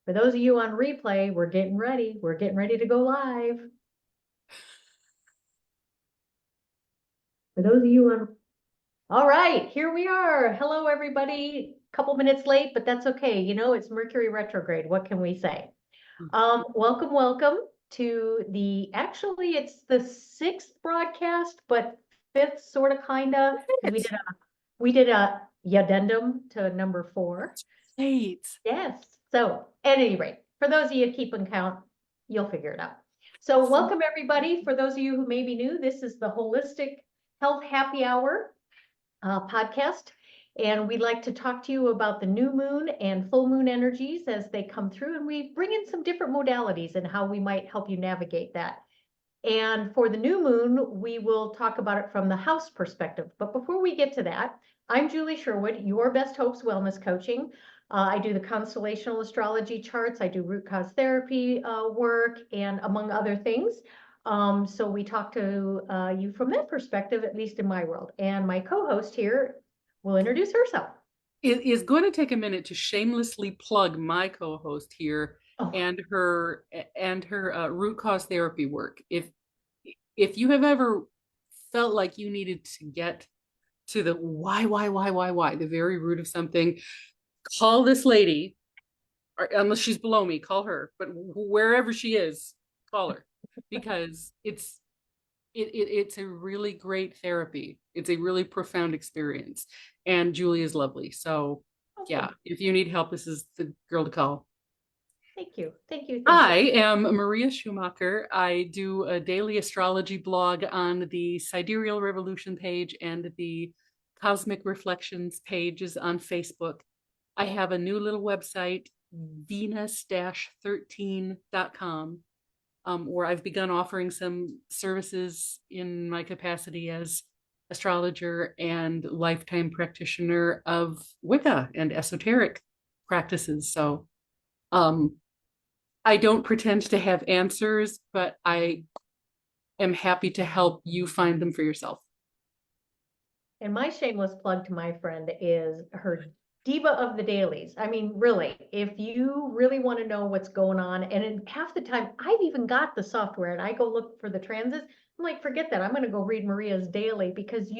For those of you on replay, we're getting ready. We're getting ready to go live. For those of you on, all right, here we are. Hello, everybody. Couple minutes late, but that's okay. You know, it's Mercury retrograde. What can we say? Welcome to actually it's the 6th broadcast, but 5th sort of kinda. We did a addendum to number 4. Great. Yes. So at any rate, for those of you keeping count, you'll figure it out. So welcome everybody. For those of you who may be new, this is the Holistic Health Happy Hour podcast. And we'd like to talk to you about the new moon and full moon energies as they come through. And we bring in some different modalities and how we might help you navigate that. And for the new moon, we will talk about it from the house perspective. But before we get to that, I'm Julie Sherwood, your Best Hopes Wellness Coaching. I do the constellational astrology charts. I do root cause therapy work, and among other things. So we talk to you from that perspective, at least in my world. And my co-host here will introduce herself. It is going to take a minute to shamelessly plug my co-host here and her root cause therapy work. If you have ever felt like you needed to get to the why, the very root of something, call this lady, or unless she's below me, call her. But wherever she is, call her, because it's a really great therapy. It's a really profound experience. And Julie is lovely. So yeah, if you need help, this is the girl to call. Thank you. Thank you. I am Maria Schumacher. I do a daily astrology blog on the Sidereal Revolution page and the Cosmic Reflections pages on Facebook. I have a new little website, venus-13.com. Where I've begun offering some services in my capacity as astrologer and lifetime practitioner of Wicca and esoteric practices. So I don't pretend to have answers, but I am happy to help you find them for yourself. And my shameless plug to my friend is her diva of the dailies. I mean, really, if you really want to know what's going on, and in half the time, I've even got the software and I go look for the transits. I'm like, forget that. I'm going to go read Maria's daily because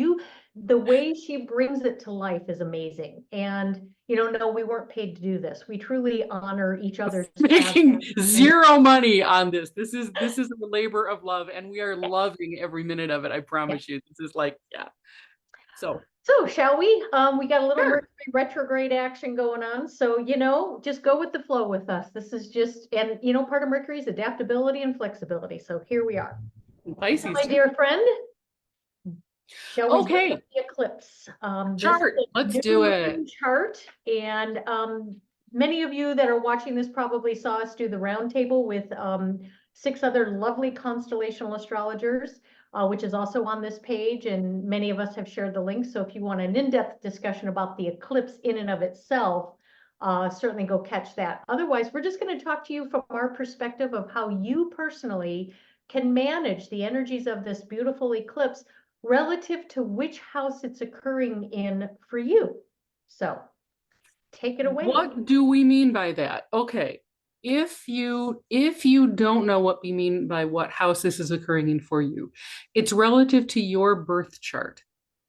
the way she brings it to life is amazing. And, no, we weren't paid to do this. We truly honor each other's making zero money on this. This is a labor of love, and we are loving every minute of it. I promise you. This is like, yeah. So shall we? We got a little Mercury retrograde action going on. So, just go with the flow with us. This is just, and part of Mercury is adaptability and flexibility. So here we are. Pisces, my dear friend, shall we okay. look at the eclipse? Chart. Let's do it. Chart. And many of you that are watching this probably saw us do the roundtable with 6 other lovely constellational astrologers. Which is also on this page, and many of us have shared the link. So if you want an in-depth discussion about the eclipse in and of itself, certainly go catch that. Otherwise, we're just going to talk to you from our perspective of how you personally can manage the energies of this beautiful eclipse relative to which house it's occurring in for you. So take it away. What do we mean by that? Okay. If you don't know what we mean by what house this is occurring in for you, it's relative to your birth chart,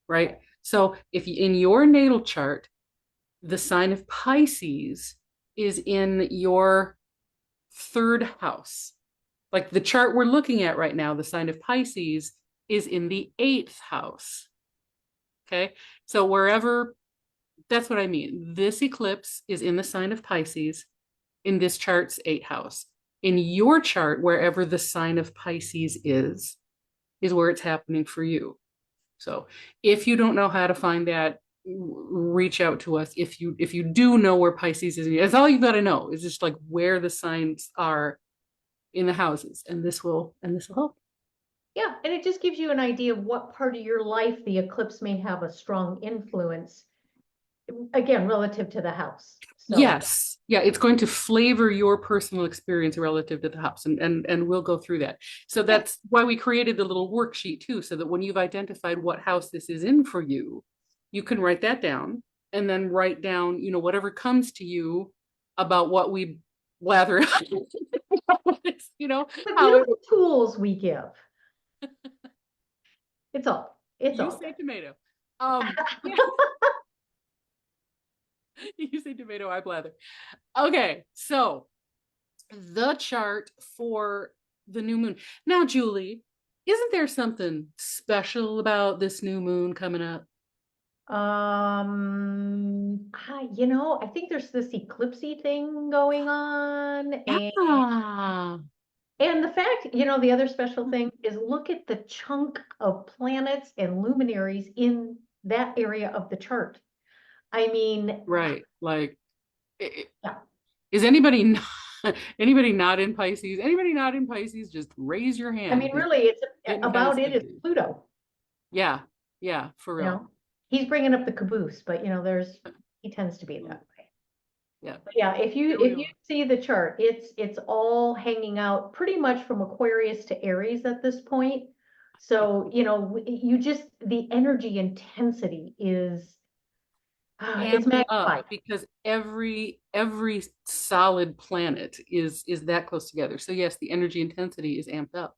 right? So if in your natal chart, the sign of Pisces is in your 3rd house, like the chart we're looking at right now, the sign of Pisces is in the 8th house. Okay, so wherever, that's what I mean. This eclipse is in the sign of Pisces in this chart's 8th house. In your chart, wherever the sign of Pisces is where it's happening for you. So if you don't know how to find that, reach out to us. If you do know where Pisces is, that's all you got to know, is just like where the signs are in the houses, and this will help. Yeah, and it just gives you an idea of what part of your life the eclipse may have a strong influence, again, relative to the house. So. Yes. Yeah, it's going to flavor your personal experience relative to the house, and we'll go through that. So that's why we created the little worksheet too, so that when you've identified what house this is in for you, you can write that down, and then write down, whatever comes to you about what we blather. You know, The how it, beautiful tools we give. It's all. It's you all say good. tomato. Yeah, you say tomato, I blather. Okay, so the chart for the new moon. Now, Julie, isn't there something special about this new moon coming up? I think there's this eclipsey thing going on, Yeah. and the fact, the other special thing is look at the chunk of planets and luminaries in that area of the chart. I mean, Right. Like, yeah, is anybody not, anybody not in Pisces? Anybody not in Pisces? Just raise your I hand mean, because really, it's getting kind of about it is sketchy. Pluto, Yeah. Yeah. For you real. know. He's bringing up the caboose, but he tends to be that way. Yeah. But yeah, if you Here we if you are. see the chart, it's all hanging out pretty much from Aquarius to Aries at this point. So, you just the energy intensity is it's Amping up magnified. because every solid planet is that close together. So yes, the energy intensity is amped up.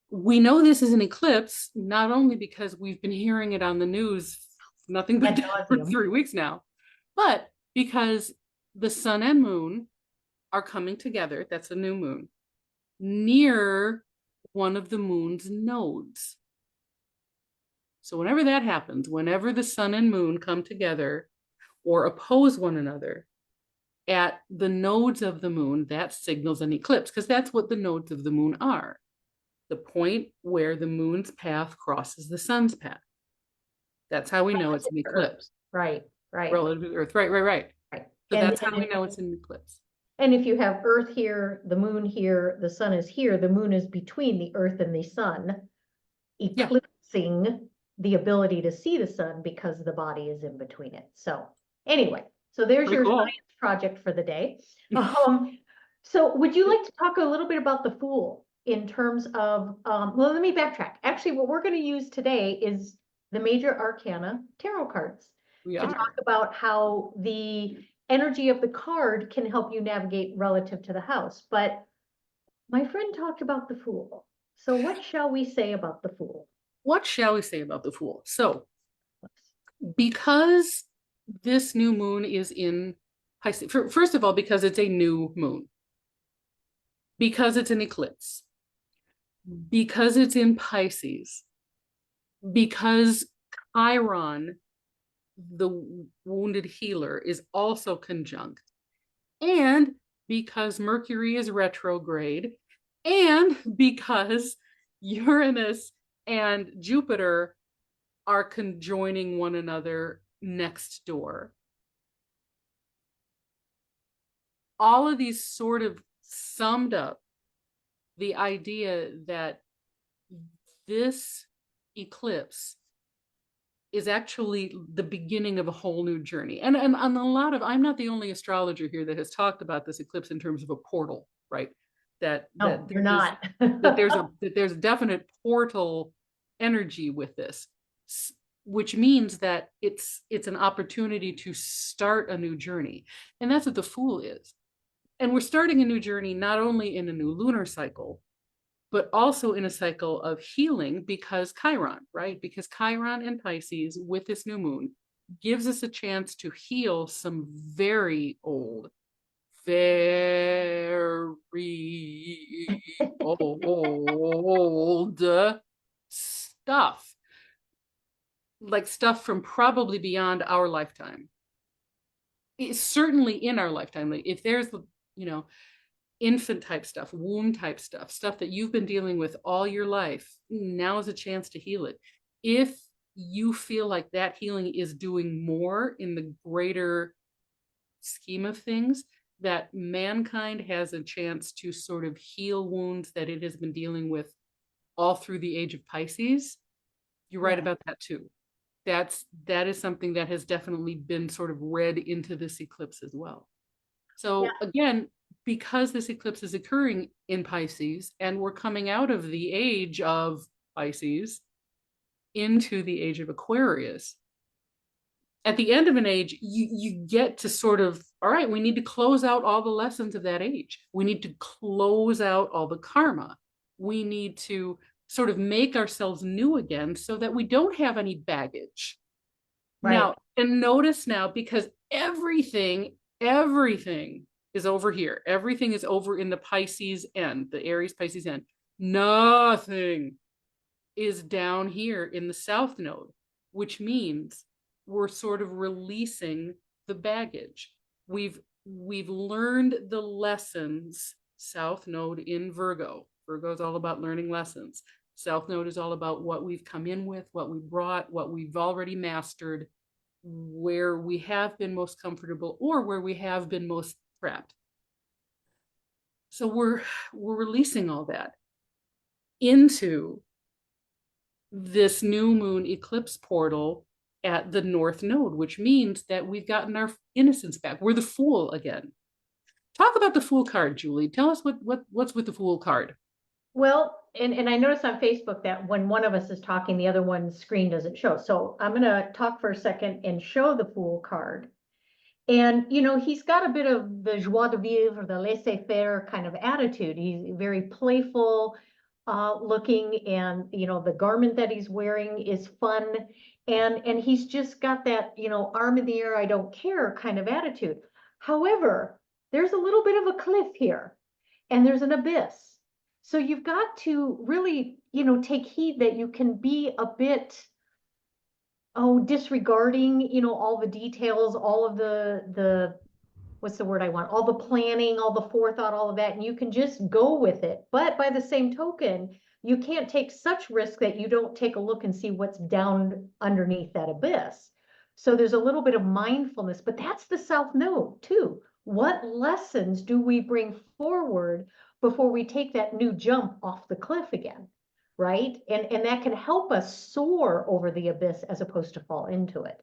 We know this is an eclipse not only because we've been hearing it on the news nothing Ad but for nauseum. 3 weeks now, but because the sun and moon are coming together, that's a new moon, near one of the moon's nodes. So whenever that happens, whenever the sun and moon come together or oppose one another at the nodes of the moon, that signals an eclipse because that's what the nodes of the moon are. The point where the moon's path crosses the sun's path. That's how we know it's an Earth. eclipse Right, right, relative to the Earth. Right, right, right. right. So And that's and how we know it's an eclipse. and if you have Earth here, the moon here, the sun is here, the moon is between the Earth and the sun, Yeah, eclipsing the ability to see the sun because the body is in between it. So anyway, so there's pretty your cool. science project for the day. So would you like to talk a little bit about the Fool in terms of, well, let me backtrack. Actually, what we're going to use today is the major arcana tarot cards We to talk are. about how the energy of the card can help you navigate relative to the house. But my friend talked about the Fool. So what shall we say about the Fool? What shall we say about the Fool? So, because this new moon is in Pisces, first of all, because it's a new moon, because it's an eclipse, because it's in Pisces, because Chiron, the wounded healer, is also conjunct, and because Mercury is retrograde, and because Uranus and Jupiter are conjoining one another next door. All of these sort of summed up the idea that this eclipse is actually the beginning of a whole new journey. And a lot of, I'm not the only astrologer here that has talked about this eclipse in terms of a portal, right? That No, that you're there's not. that there's a definite portal energy with this, which means that it's an opportunity to start a new journey. And that's what the Fool is. And we're starting a new journey not only in a new lunar cycle, but also in a cycle of healing because Chiron, right? Because Chiron and Pisces with this new moon gives us a chance to heal some very old, very old stuff, like stuff from probably beyond our lifetime. It's certainly in our lifetime. Like if there's, you know, infant type stuff, womb type stuff, stuff that you've been dealing with all your life, now is a chance to heal it. If you feel like that healing is doing more in the greater scheme of things, that mankind has a chance to sort of heal wounds that it has been dealing with all through the age of Pisces, you're right Yeah, about that too. That is something that has definitely been sort of read into this eclipse as well. yeah, So again, because this eclipse is occurring in Pisces and we're coming out of the age of Pisces into the age of Aquarius, at the end of an age, you get to sort of, all right, we need to close out all the lessons of that age. We need to close out all the karma. We need to sort of make ourselves new again so that we don't have any baggage. Right. Now, and notice now, because everything is over here. Everything is over in the Pisces end, the Aries Pisces end. Nothing is down here in the South Node, which means we're sort of releasing the baggage. We've learned the lessons. South Node in Virgo. Virgo is all about learning lessons. South Node is all about what we've come in with, what we brought, what we've already mastered, where we have been most comfortable or where we have been most trapped. So we're releasing all that into this new moon eclipse portal at the North Node, which means that we've gotten our innocence back. We're the Fool again. Talk about the Fool card, Julie. Tell us what's with the Fool card. Well, and I noticed on Facebook that when one of us is talking, the other one's screen doesn't show. So I'm going to talk for a second and show the Fool card. And, he's got a bit of the joie de vivre, the laissez-faire kind of attitude. He's very playful looking, and, the garment that he's wearing is fun. And he's just got that, arm in the air, I don't care kind of attitude. However, there's a little bit of a cliff here, and there's an abyss. So you've got to really, take heed that you can be a bit, disregarding, all the details, all of the what's the word I want? All the planning, all the forethought, all of that, and you can just go with it. But by the same token, you can't take such risk that you don't take a look and see what's down underneath that abyss. So there's a little bit of mindfulness, but that's the South Node too. What lessons do we bring forward before we take that new jump off the cliff again? Right? And that can help us soar over the abyss as opposed to fall into it.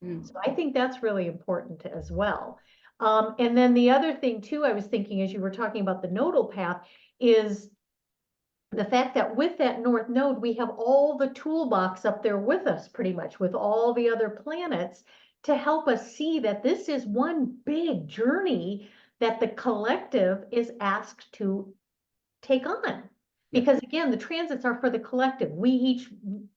So I think that's really important as well. And then the other thing too, I was thinking as you were talking about the nodal path, is the fact that with that North Node, we have all the toolbox up there with us pretty much, with all the other planets to help us see that this is one big journey that the collective is asked to take on. Because again, the transits are for the collective. We each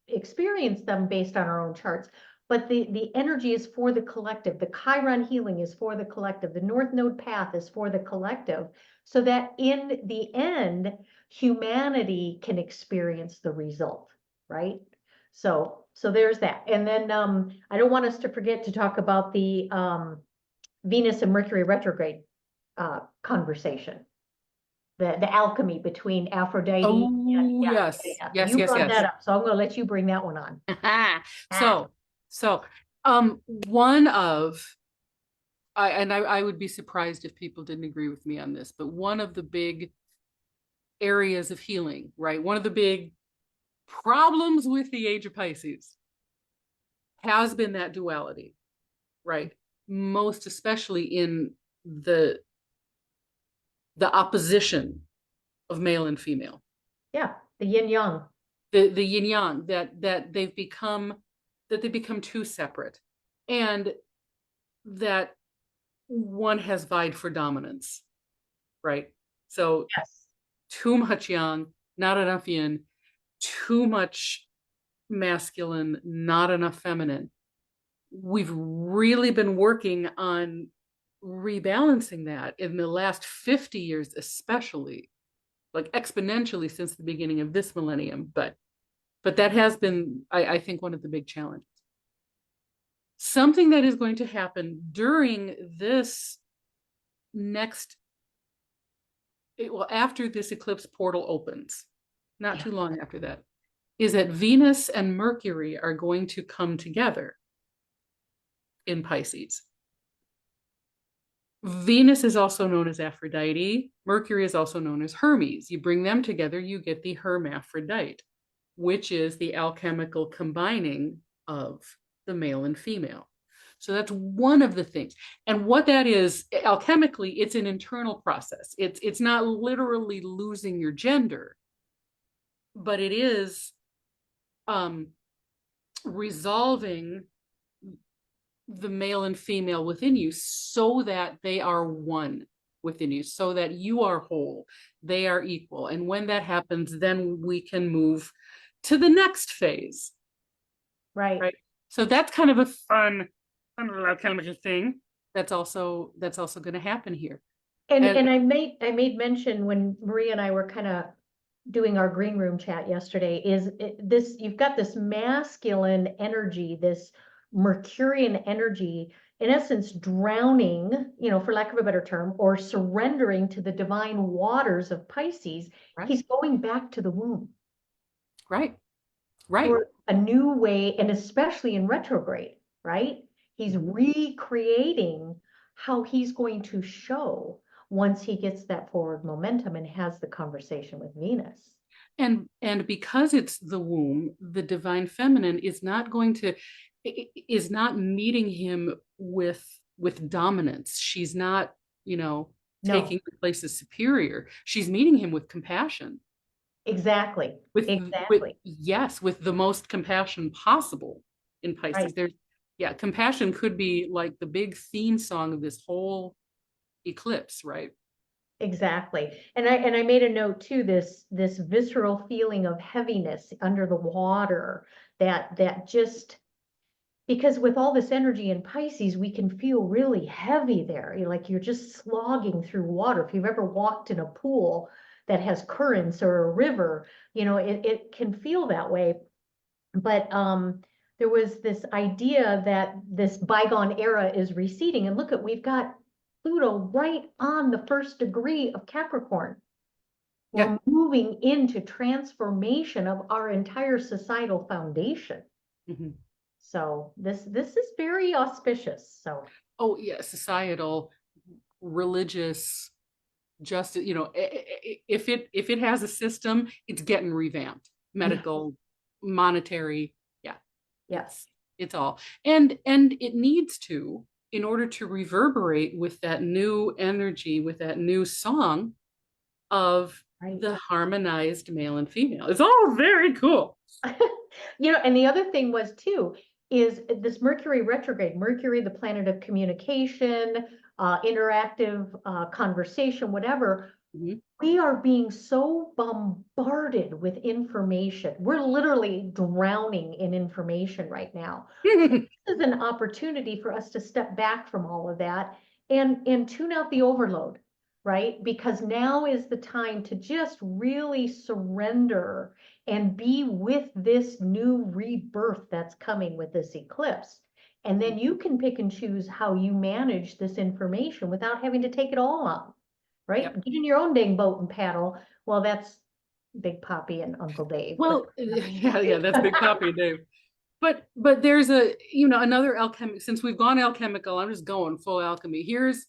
experience them based on our own charts, but the energy is for the collective. The Chiron healing is for the collective. The North Node path is for the collective, so that in the end, humanity can experience the result, right? So there's that. And then I don't want us to forget to talk about the Venus and Mercury retrograde conversation. The alchemy between Aphrodite. Oh, yes. Yes, You yes, brought yes. that up, so I'm going to let you bring that one on. So, one of, I would be surprised if people didn't agree with me on this, but one of the big areas of healing, right? One of the big problems with the age of Pisces has been that duality, right? Most especially in the opposition of male and female. Yeah, the yin yang. The yin yang, that they become too separate, and that one has vied for dominance, right? So Yes. too much yang, not enough yin, too much masculine, not enough feminine. We've really been working on rebalancing that in the last 50 years, especially, like exponentially since the beginning of this millennium. But that has been, I think, one of the big challenges. Something that is going to happen during this next, after this eclipse portal opens, not too long after that, is that Venus and Mercury are going to come together in Pisces. Venus is also known as Aphrodite. Mercury is also known as Hermes. You bring them together, you get the hermaphrodite, which is the alchemical combining of the male and female. So that's one of the things. And what that is, alchemically, it's an internal process. It's not literally losing your gender, but it is resolving the male and female within you so that they are one within you, so that you are whole, they are equal. And when that happens, then we can move to the next phase, Right. right? So that's kind of a fun little kind of a thing that's also going to happen here. And And I made mention when Maria and I were kind of doing our green room chat yesterday this, you've got this masculine energy, this Mercurian energy, in essence, drowning, for lack of a better term, or surrendering to the divine waters of Pisces. right, He's going back to the womb right, right. for a new way, and especially in retrograde, right? He's recreating how he's going to show once he gets that forward momentum and has the conversation with Venus. And because it's the womb, the divine feminine is not meeting him with dominance. She's not, No, taking the place as superior. She's meeting him with compassion, exactly, with exactly, yes, with the most compassion possible in right, Pisces. There's Yeah, compassion could be like the big theme song of this whole eclipse, right? exactly. And I made a note too, this visceral feeling of heaviness under the water, that just, because with all this energy in Pisces, we can feel really heavy there. Like you're just slogging through water. If you've ever walked in a pool that has currents or a river, it can feel that way. But there was this idea that this bygone era is receding. And look we've got Pluto right on the first degree of Capricorn. Yeah. We're moving into transformation of our entire societal foundation. Mhm. So this is very auspicious. So Oh, yeah, societal, religious, justice, if it has a system, it's getting revamped. yeah, Medical, monetary, yeah, yes, it's all. And it needs to, in order to reverberate with that new energy, with that new song of right. the harmonized male and female. It's all very cool. And the other thing was too, is this Mercury retrograde, Mercury, the planet of communication, interactive conversation, whatever. Mhm. We are being so bombarded with information. We're literally drowning in information right now. So this is an opportunity for us to step back from all of that and tune out the overload, right? Because now is the time to just really surrender and be with this new rebirth that's coming with this eclipse. And then you can pick and choose how you manage this information without having to take it all on, right? Yep. Get in your own dang boat and paddle. Well, that's Big Poppy and Uncle Dave. But Well, yeah, that's Big Poppy, Dave. But there's another alchemy. Since we've gone alchemical, I'm just going full alchemy. Here's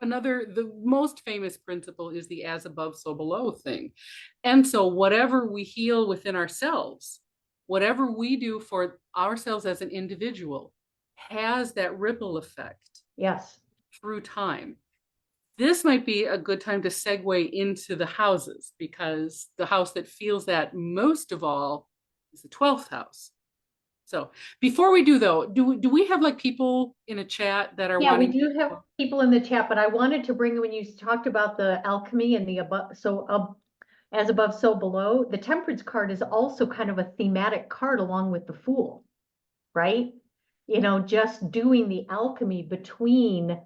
the most famous principle is the as above, so below thing. And so whatever we heal within ourselves, whatever we do for ourselves as an individual, has that ripple effect yes, through time. This might be a good time to segue into the houses, because the house that feels that most of all is the 12th house. So before we do though, do we have like people in a chat that are yeah, we wanting do have to, people in the chat, but I wanted to bring, when you talked about the alchemy and the above, so as above, so below, the Temperance card is also kind of a thematic card along with the Fool, right? Just doing the alchemy between,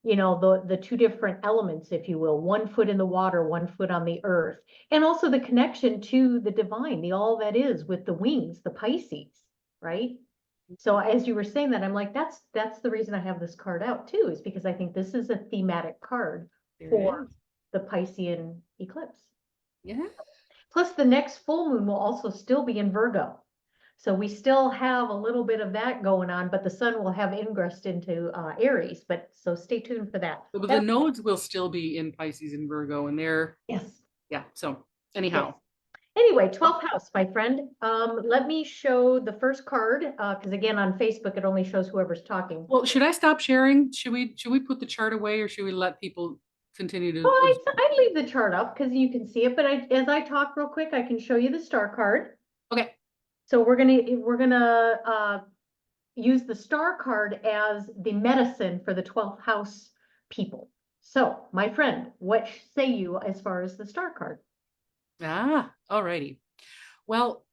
the two different elements, if you will, 1 foot in the water, 1 foot on the earth, and also the connection to the divine, the all that is with the wings, the Pisces, right? So as you were saying that, I'm like, that's the reason I have this card out too, is because I think this is a thematic card there it for is. the Piscean eclipse. Yeah. Plus the next full moon will also still be in Virgo. So we still have a little bit of that going on, but the sun will have ingressed into Aries. But so stay tuned for that. But the That nodes will still be in Pisces and Virgo, and yes, yeah. So yes. anyhow, Anyway, 12th house, my friend. Let me show the first card, because again, on Facebook, it only shows whoever's talking. well, should I stop sharing? Should we put the chart away, or should we let people continue to Oh, observe? I'd leave the chart up because you can see it, but as I talk real quick, I can show you the star card. Okay. So we're gonna use the star card as the medicine for the 12th house people. So, my friend, what say you as far as the star card? Alrighty. Well,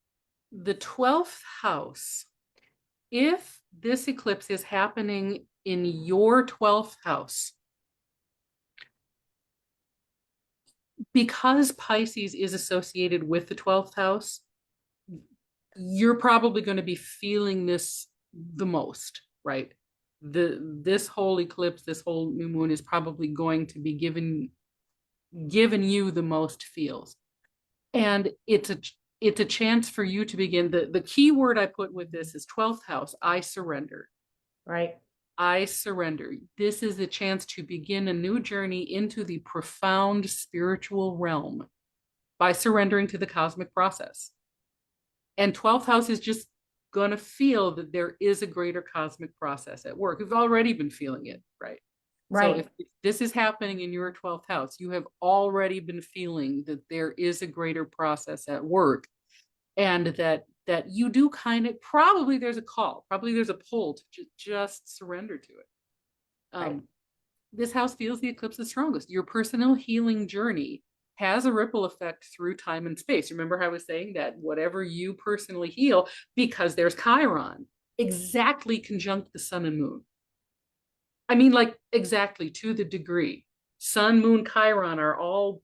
the 12th house, if this eclipse is happening in your 12th house, because Pisces is associated with the 12th house, you're probably going to be feeling this the most, right? This whole eclipse, this whole new moon is probably going to be given you the most feels. And it's a chance for you to begin. The key word I put with this is 12th house. I surrender. Right. I surrender. This is a chance to begin a new journey into the profound spiritual realm by surrendering to the cosmic process. And 12th house is just going to feel that there is a greater cosmic process at work. We've already been feeling it, right? So Right. if this is happening in your 12th house, you have already been feeling that there is a greater process at work, and that you do kind of, probably there's a call, probably there's a pull to just surrender to it. Right. This house feels the eclipse the strongest. Your personal healing journey has a ripple effect through time and space. Remember how I was saying that whatever you personally heal, because there's Chiron, exactly conjunct the sun and moon. I mean, like exactly to the degree. Sun, moon, Chiron are all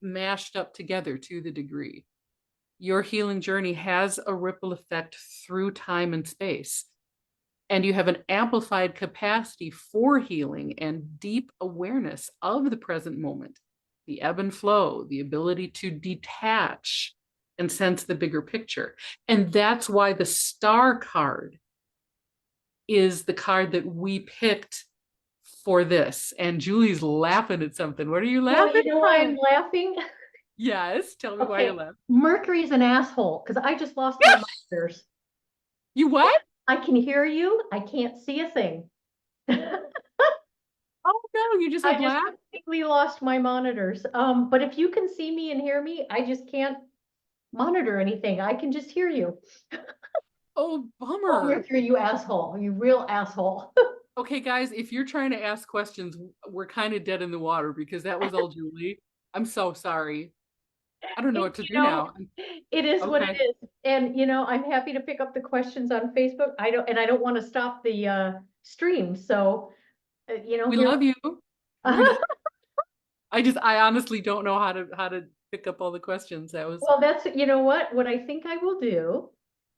mashed up together to the degree. Your healing journey has a ripple effect through time and space. And you have an amplified capacity for healing and deep awareness of the present moment, the ebb and flow, the ability to detach and sense the bigger picture. And that's why the star card is the card that we picked for this. And Julie's laughing at something. What are you Well, laughing you know why at? I'm laughing? Yes, tell me why you're Okay, laughing. Mercury's an asshole because I just lost my monitors. You what? I can hear you. I can't see a thing. Oh no, you just I like just laugh? completely lost my monitors. But if you can see me and hear me, I just can't monitor anything. I can just hear you. Oh, Oh, bummer. Mercury, you asshole. You real asshole. Okay, guys, if you're trying to ask questions, we're kind of dead in the water because that was all Julie. I'm so sorry. I don't know what to You do know, now. it is what it Okay. is. And I'm happy to pick up the questions on Facebook. I don't want to stop the stream. So, We here. love you. We're gonna I honestly don't know how to pick up all the questions. That was Well, what I think I will do,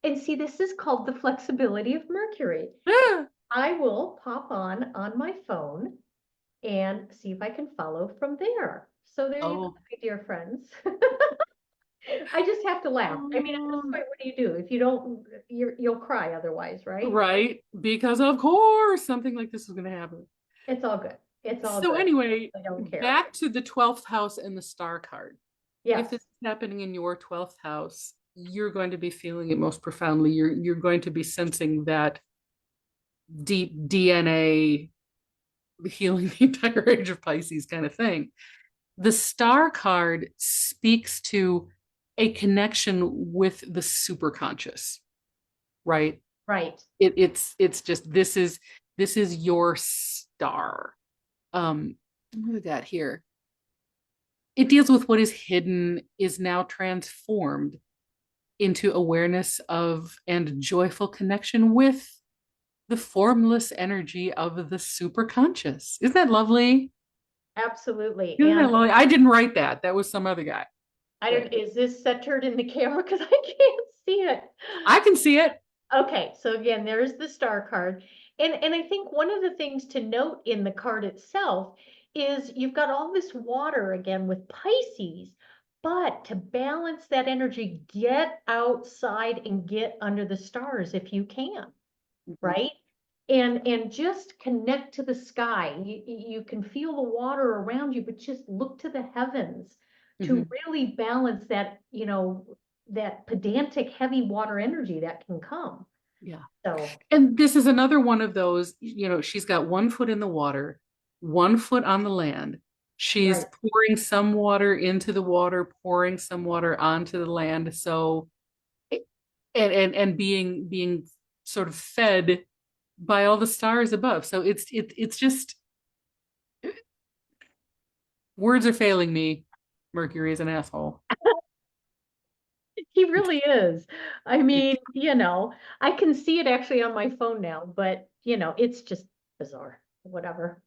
and see, this is called the flexibility of Mercury. ah, I will pop on my phone and see if I can follow from there. So there you go, oh, my dear friends. I just have to laugh. I mean, at this um, point, what do you do? If you don't, you'll cry otherwise, right? right. Because of course something like this is gonna happen. It's all good. It's all So good. anyway, I don't care. back to the 12th house and the star card. If this Yes, is happening in your 12th house, you're going to be feeling it most profoundly. You're going to be sensing that deep DNA healing the entire age of Pisces kind of thing. The star card speaks to a connection with the superconscious, right? right. It's just this is your star. What do we got here? It deals with what is hidden is now transformed into awareness of and joyful connection with the formless energy of the superconscious. Isn't that lovely? Absolutely. Isn't And that lovely? I didn't write that. That was some other guy. I But don't, is this centered in the camera? Because I can't see it. I can see it. Okay, so again, there's the star card. And I think one of the things to note in the card itself is you've got all this water again with Pisces, but to balance that energy, get outside and get under the stars if you can, Mhm. right? And just connect to the sky. You can feel the water around you, but just look to the heavens to Mhm. really balance that, that pedantic heavy water energy that can come. Yeah. So, And this is another one of those, she's got one foot in the water, one foot on the land. She's right, pouring some water into the water, pouring some water onto the land. So and being sort of fed by all the stars above. So it's just words are failing me. Mercury is an asshole. He really is. I mean, I can see it actually on my phone now, but it's just bizarre. Whatever.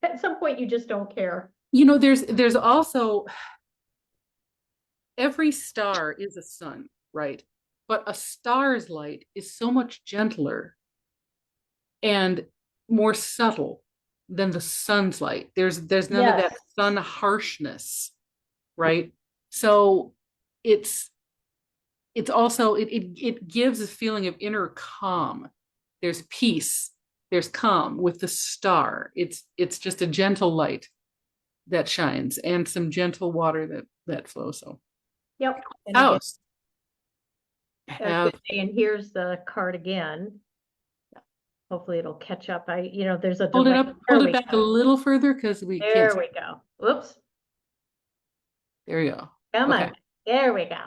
At some point, you just don't care. There's also every star is a sun, right? But a star's light is so much gentler and more subtle than the sun's light. There's none of Yes. that sun harshness, right? So it's it's also it gives a feeling of inner calm. There's peace, there's calm with the star. It's just a gentle light that shines and some gentle water that flows. So Yep. And again, house I was going have to say, and here's the card again. Hopefully it'll catch up. There's a hold it delay. up, There hold it we back a go. little further because we can't There see. we go. Whoops. There you go. Come Okay. on. There we go.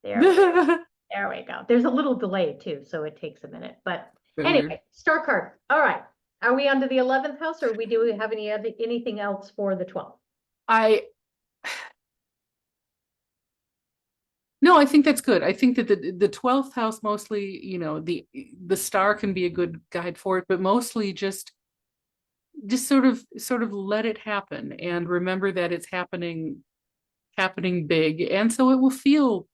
There we go. There we go. There's a little delay too, so it takes a minute. But Bit weird. anyway, star card. All right. Are we on to the 11th house, or do we have anything else for the 12th? I No, I think that's good. I think that the 12th house mostly, the star can be a good guide for it, but mostly just sort of let it happen and remember that it's happening big. And so it will feel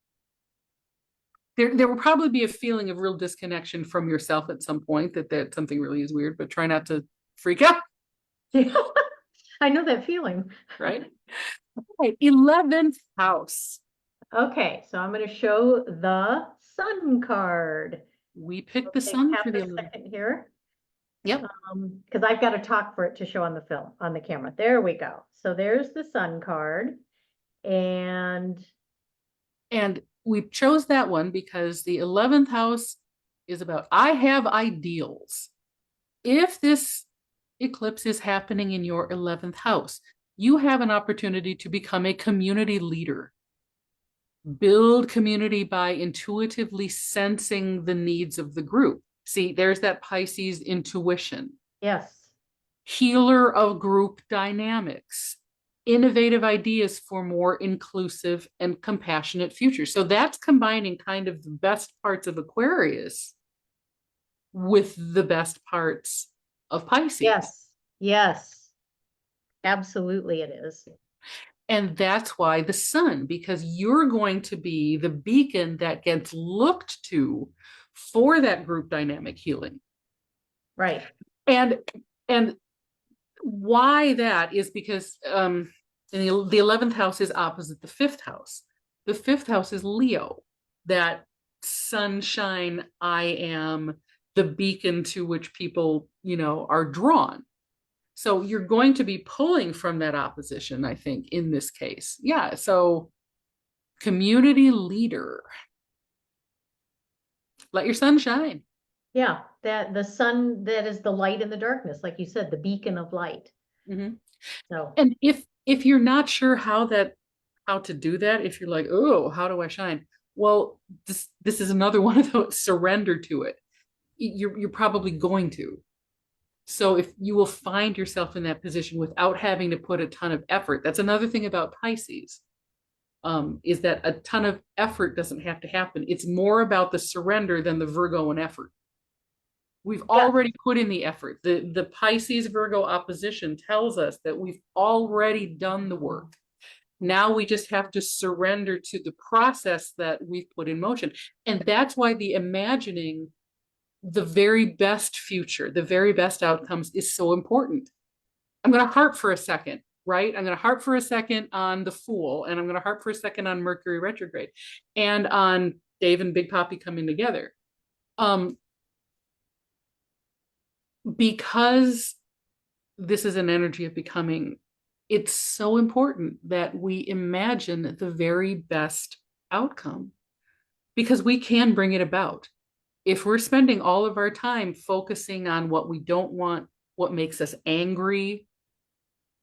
there will probably be a feeling of real disconnection from yourself at some point that something really is weird, but try not to freak out, I know that feeling. right? Right. 11th house. Okay, so I'm going to show the sun card. We picked the Take sun half for the a 11th. second here. Yep. Because I've got to talk for it to show on the film, on the camera. There we go. So there's the sun card. And And we chose that one because the 11th house is about I have ideals. If this eclipse is happening in your 11th house, you have an opportunity to become a community leader. Build community by intuitively sensing the needs of the group. See, there's that Pisces intuition. yes, Healer of group dynamics, innovative ideas for more inclusive and compassionate futures. So that's combining kind of the best parts of Aquarius with the best parts of Pisces. yes, absolutely it is. And that's why the sun, because you're going to be the beacon that gets looked to for that group dynamic healing. Right. And and why that is because the 11th house is opposite the 5th house. The 5th house is Leo, that sunshine, I am the beacon to which people, are drawn. So you're going to be pulling from that opposition, I think, in this case. Yeah. So community leader, let your sun shine. Yeah, that the sun that is the light in the darkness, like you said, the beacon of light. Mm-hmm. So And if you're not sure how to do that, if you're like, oh, how do I shine? Well, this is another one of those surrender to it. You're probably going to. So if you will find yourself in that position without having to put a ton of effort, that's another thing about Pisces, is that a ton of effort doesn't have to happen. It's more about the surrender than the Virgo and effort. We've already put in the effort. The Pisces Virgo opposition tells us that we've already done the work. Now we just have to surrender to the process that we've put in motion. And that's why the imagining the very best future, the very best outcomes is so important. I'm going to harp for a second, right? I'm going to harp for a second on the Fool, and I'm going to harp for a second on Mercury retrograde and on Dave and Big Poppy coming together. Because this is an energy of becoming, it's so important that we imagine the very best outcome because we can bring it about. If we're spending all of our time focusing on what we don't want, what makes us angry,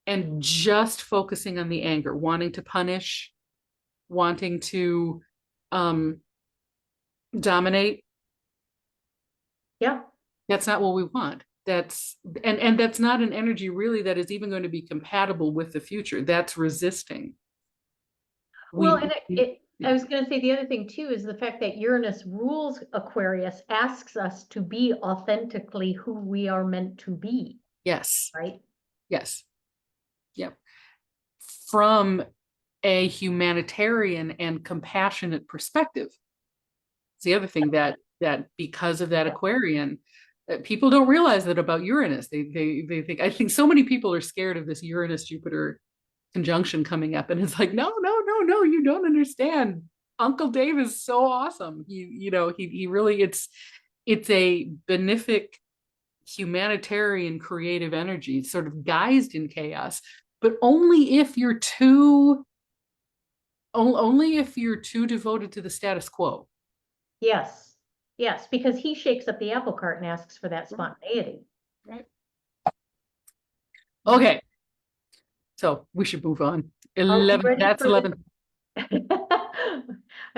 and just focusing on the anger, wanting to punish, wanting to dominate, yeah, That's not what we want. And that's not an energy really that is even going to be compatible with the future. That's resisting. Well, We, I yeah. was going to say the other thing too is the fact that Uranus rules Aquarius asks us to be authentically who we are meant to be, Yes. right? Yes. Yep. From a humanitarian and compassionate perspective. It's the other thing that because of that Yeah. Aquarian, people don't realize that about Uranus. They think, I think so many people are scared of this Uranus Jupiter conjunction coming up, and it's like, no, no, no, no, you don't understand. Uncle Dave is so awesome. He really, it's a benefic humanitarian creative energy, sort of guised in chaos, but only if you're too devoted to the status quo. Yes. Yes, because he shakes up the apple cart and asks for that Right. spontaneity. Right. Mhm. Okay, so we should move on. Are we 11, ready that's for the 11.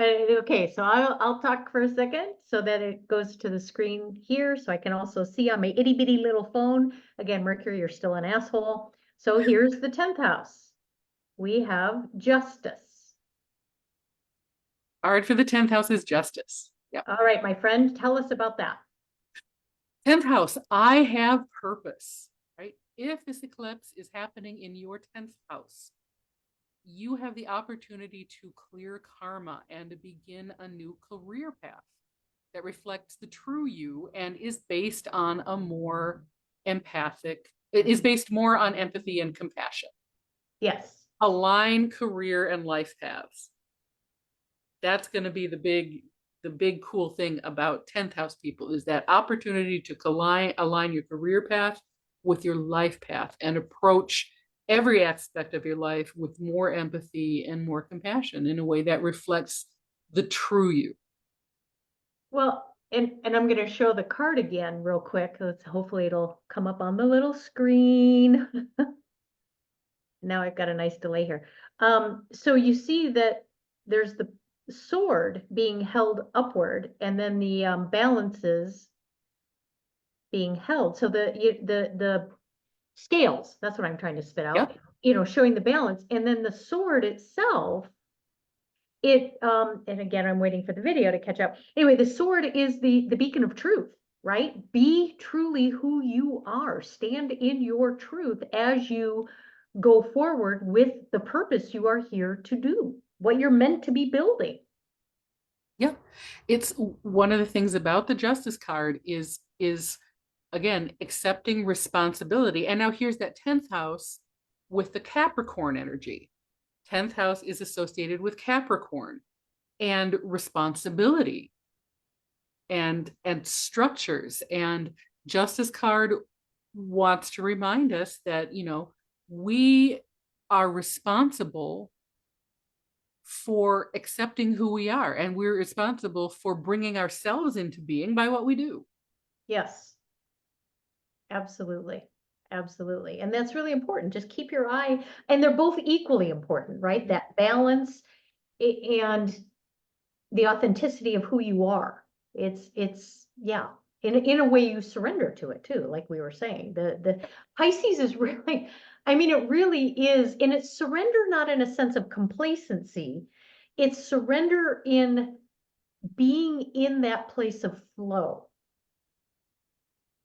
Okay, so I'll talk for a second so that it goes to the screen here so I can also see on my itty bitty little phone. Again, Mercury, you're still an asshole. So here's the 10th house. We have justice. Card for the 10th house is justice. Yeah. All right, my friend, tell us about that. 10th house, I have purpose, right? If this eclipse is happening in your 10th house, you have the opportunity to clear karma and to begin a new career path that reflects the true you and is based on a more empathic, it is based more on empathy and compassion. Yes. Align career and life paths. That's going to be the big cool thing about 10th house people is that opportunity to align your career path with your life path and approach every aspect of your life with more empathy and more compassion in a way that reflects the true you. Well, and I'm going to show the card again real quick. Hopefully it'll come up on the little screen. Now I've got a nice delay here. So you see that there's the sword being held upward and then the balances being held. So the scales, that's what I'm trying to spit out, Yep. showing the balance. And then the sword itself, and again, I'm waiting for the video to catch up. Anyway, the sword is the beacon of truth, right? Be truly who you are. Stand in your truth as you go forward with the purpose you are here to do, what you're meant to be building. Yep. It's one of the things about the justice card is again accepting responsibility. And now here's that 10th house with the Capricorn energy. 10th house is associated with Capricorn and responsibility and structures. And justice card wants to remind us that, we are responsible for accepting who we are, and we're responsible for bringing ourselves into being by what we do. Yes, absolutely. Absolutely. And that's really important. Just keep your eye, and they're both equally important, right? That balance and the authenticity of who you are. Yeah, in a way you surrender to it too, like we were saying. The Pisces is really, I mean, it really is, and it's surrender not in a sense of complacency, it's surrender in being in that place of flow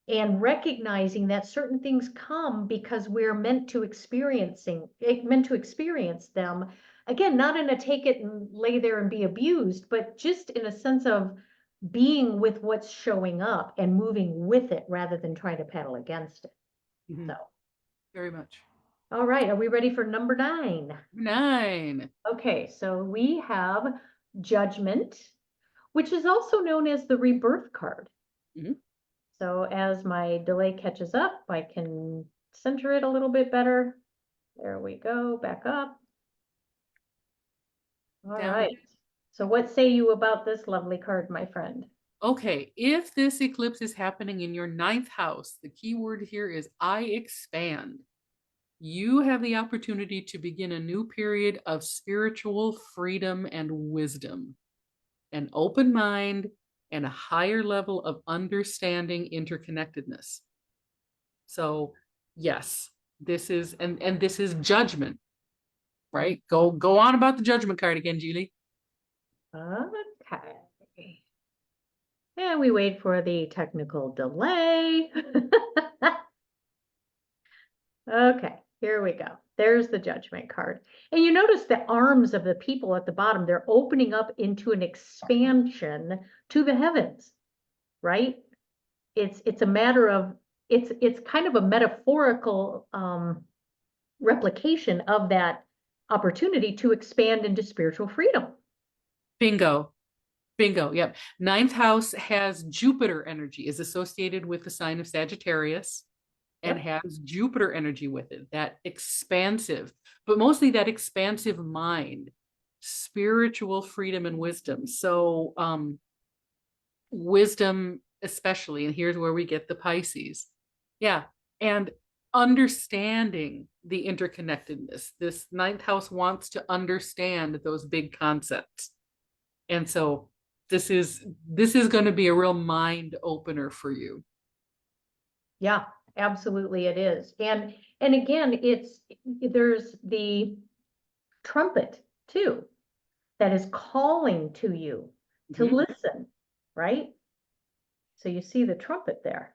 and recognizing that certain things come because we're meant to experience them. Again, not in a take it and lay there and be abused, but just in a sense of being with what's showing up and moving with it rather than trying to paddle against it. Mm-hmm. So, Very much. all right, are we ready for number 9? 9. Okay, so we have Judgment, which is also known as the Rebirth card. Mm-hmm. So as my delay catches up, I can center it a little bit better. There we go, back up. All Down. right. So what say you about this lovely card, my friend? Okay, if this eclipse is happening in your 9th house, the key word here is I expand. You have the opportunity to begin a new period of spiritual freedom and wisdom, an open mind and a higher level of understanding interconnectedness. So yes, this is and this is judgment, right? Go on about the judgment card again, Julie. Okay. And we wait for the technical delay. Okay, here we go. There's the judgment card. And you notice the arms of the people at the bottom, they're opening up into an expansion to the heavens, right? It's a matter of it's kind of a metaphorical replication of that opportunity to expand into spiritual freedom. Bingo. Bingo. Yep. Ninth house has Jupiter energy, is associated with the sign of Sagittarius and Yep. has Jupiter energy with it, that expansive, but mostly that expansive mind, spiritual freedom and wisdom. So wisdom especially, and here's where we get the Pisces. Yeah. And understanding the interconnectedness. This ninth house wants to understand those big concepts. And so this is going to be a real mind opener for you. Yeah, absolutely it is. And again, there's the trumpet too that is calling to you to listen, right? So you see the trumpet there.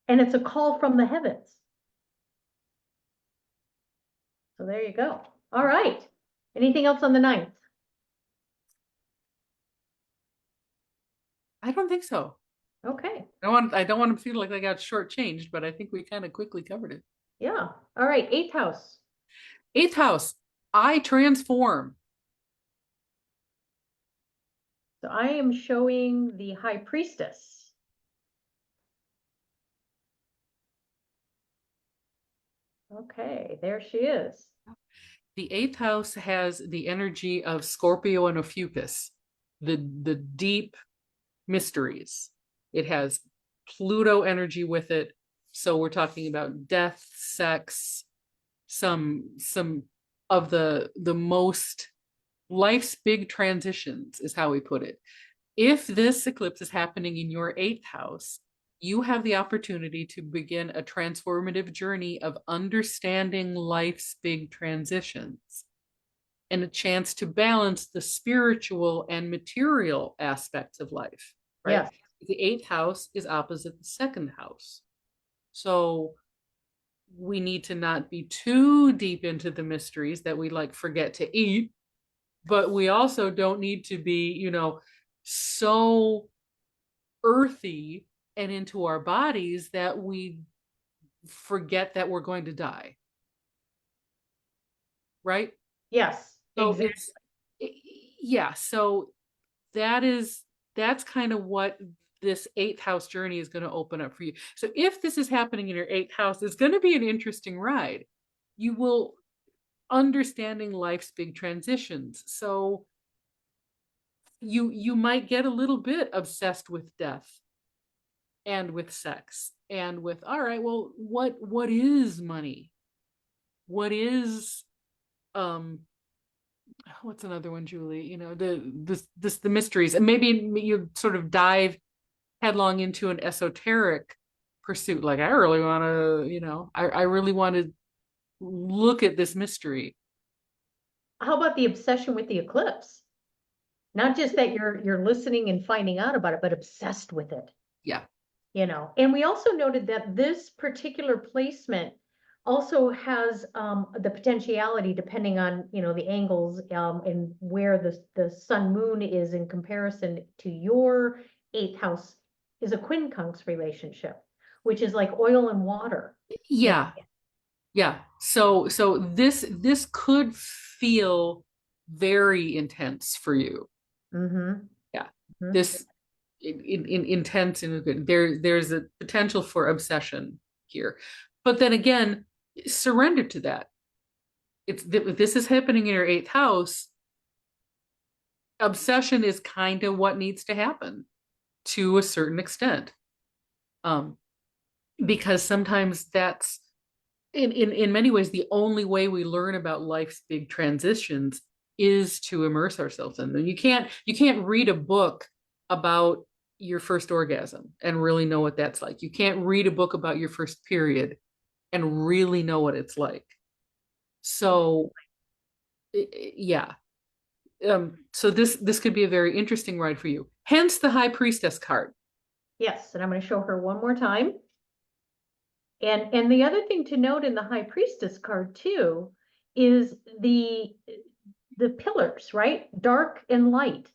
And it's a call from the heavens. So there you go. All right. Anything else on the ninth? I don't think so. Okay. I don't want to feel like I got shortchanged, but I think we kind of quickly covered it. Yeah. All right. Eighth house. Eighth house, I transform. So I am showing the high priestess. Okay, there she is. The eighth house has the energy of Scorpio and Ophiuchus, the deep mysteries. It has Pluto energy with it. So we're talking about death, sex, some of the most life's big transitions is how we put it. If this eclipse is happening in your eighth house, you have the opportunity to begin a transformative journey of understanding life's big transitions and a chance to balance the spiritual and material aspects of life, right? Yes. The eighth house is opposite the second house. So we need to not be too deep into the mysteries that we like forget to eat, but we also don't need to be, so earthy and into our bodies that we forget that we're going to die. Right? Yes, So exactly. yeah, so that's kind of what this eighth house journey is going to open up for you. So if this is happening in your eighth house, it's going to be an interesting ride. You will understanding life's big transitions. So you might get a little bit obsessed with death and with sex and with, all right, well, what is money? What is what's another one, Julie? The mysteries, and maybe you sort of dive headlong into an esoteric pursuit. Like, I really want to, I really want to look at this mystery. How about the obsession with the eclipse? Not just that you're listening and finding out about it, but obsessed with it. Yeah. And we also noted that this particular placement also has the potentiality, depending on the angles and where the sun moon is in comparison to your eighth house, is a quincunx relationship, which is like oil and water. Yeah. Yeah. So this could feel very intense for you. Mm-hmm. Yeah. Mm-hmm. This in intense and good. There's a potential for obsession here. But then again, surrender to that. If this is happening in your eighth house, obsession is kind of what needs to happen to a certain extent. Because sometimes that's in many ways the only way we learn about life's big transitions is to immerse ourselves in them. You can't read a book about your first orgasm and really know what that's like. You can't read a book about your first period and really know what it's like. So yeah. So this could be a very interesting ride for you. Hence the High Priestess card. Yes, and I'm going to show her one more time. And the other thing to note in the High Priestess card too is the pillars, right? Dark and light,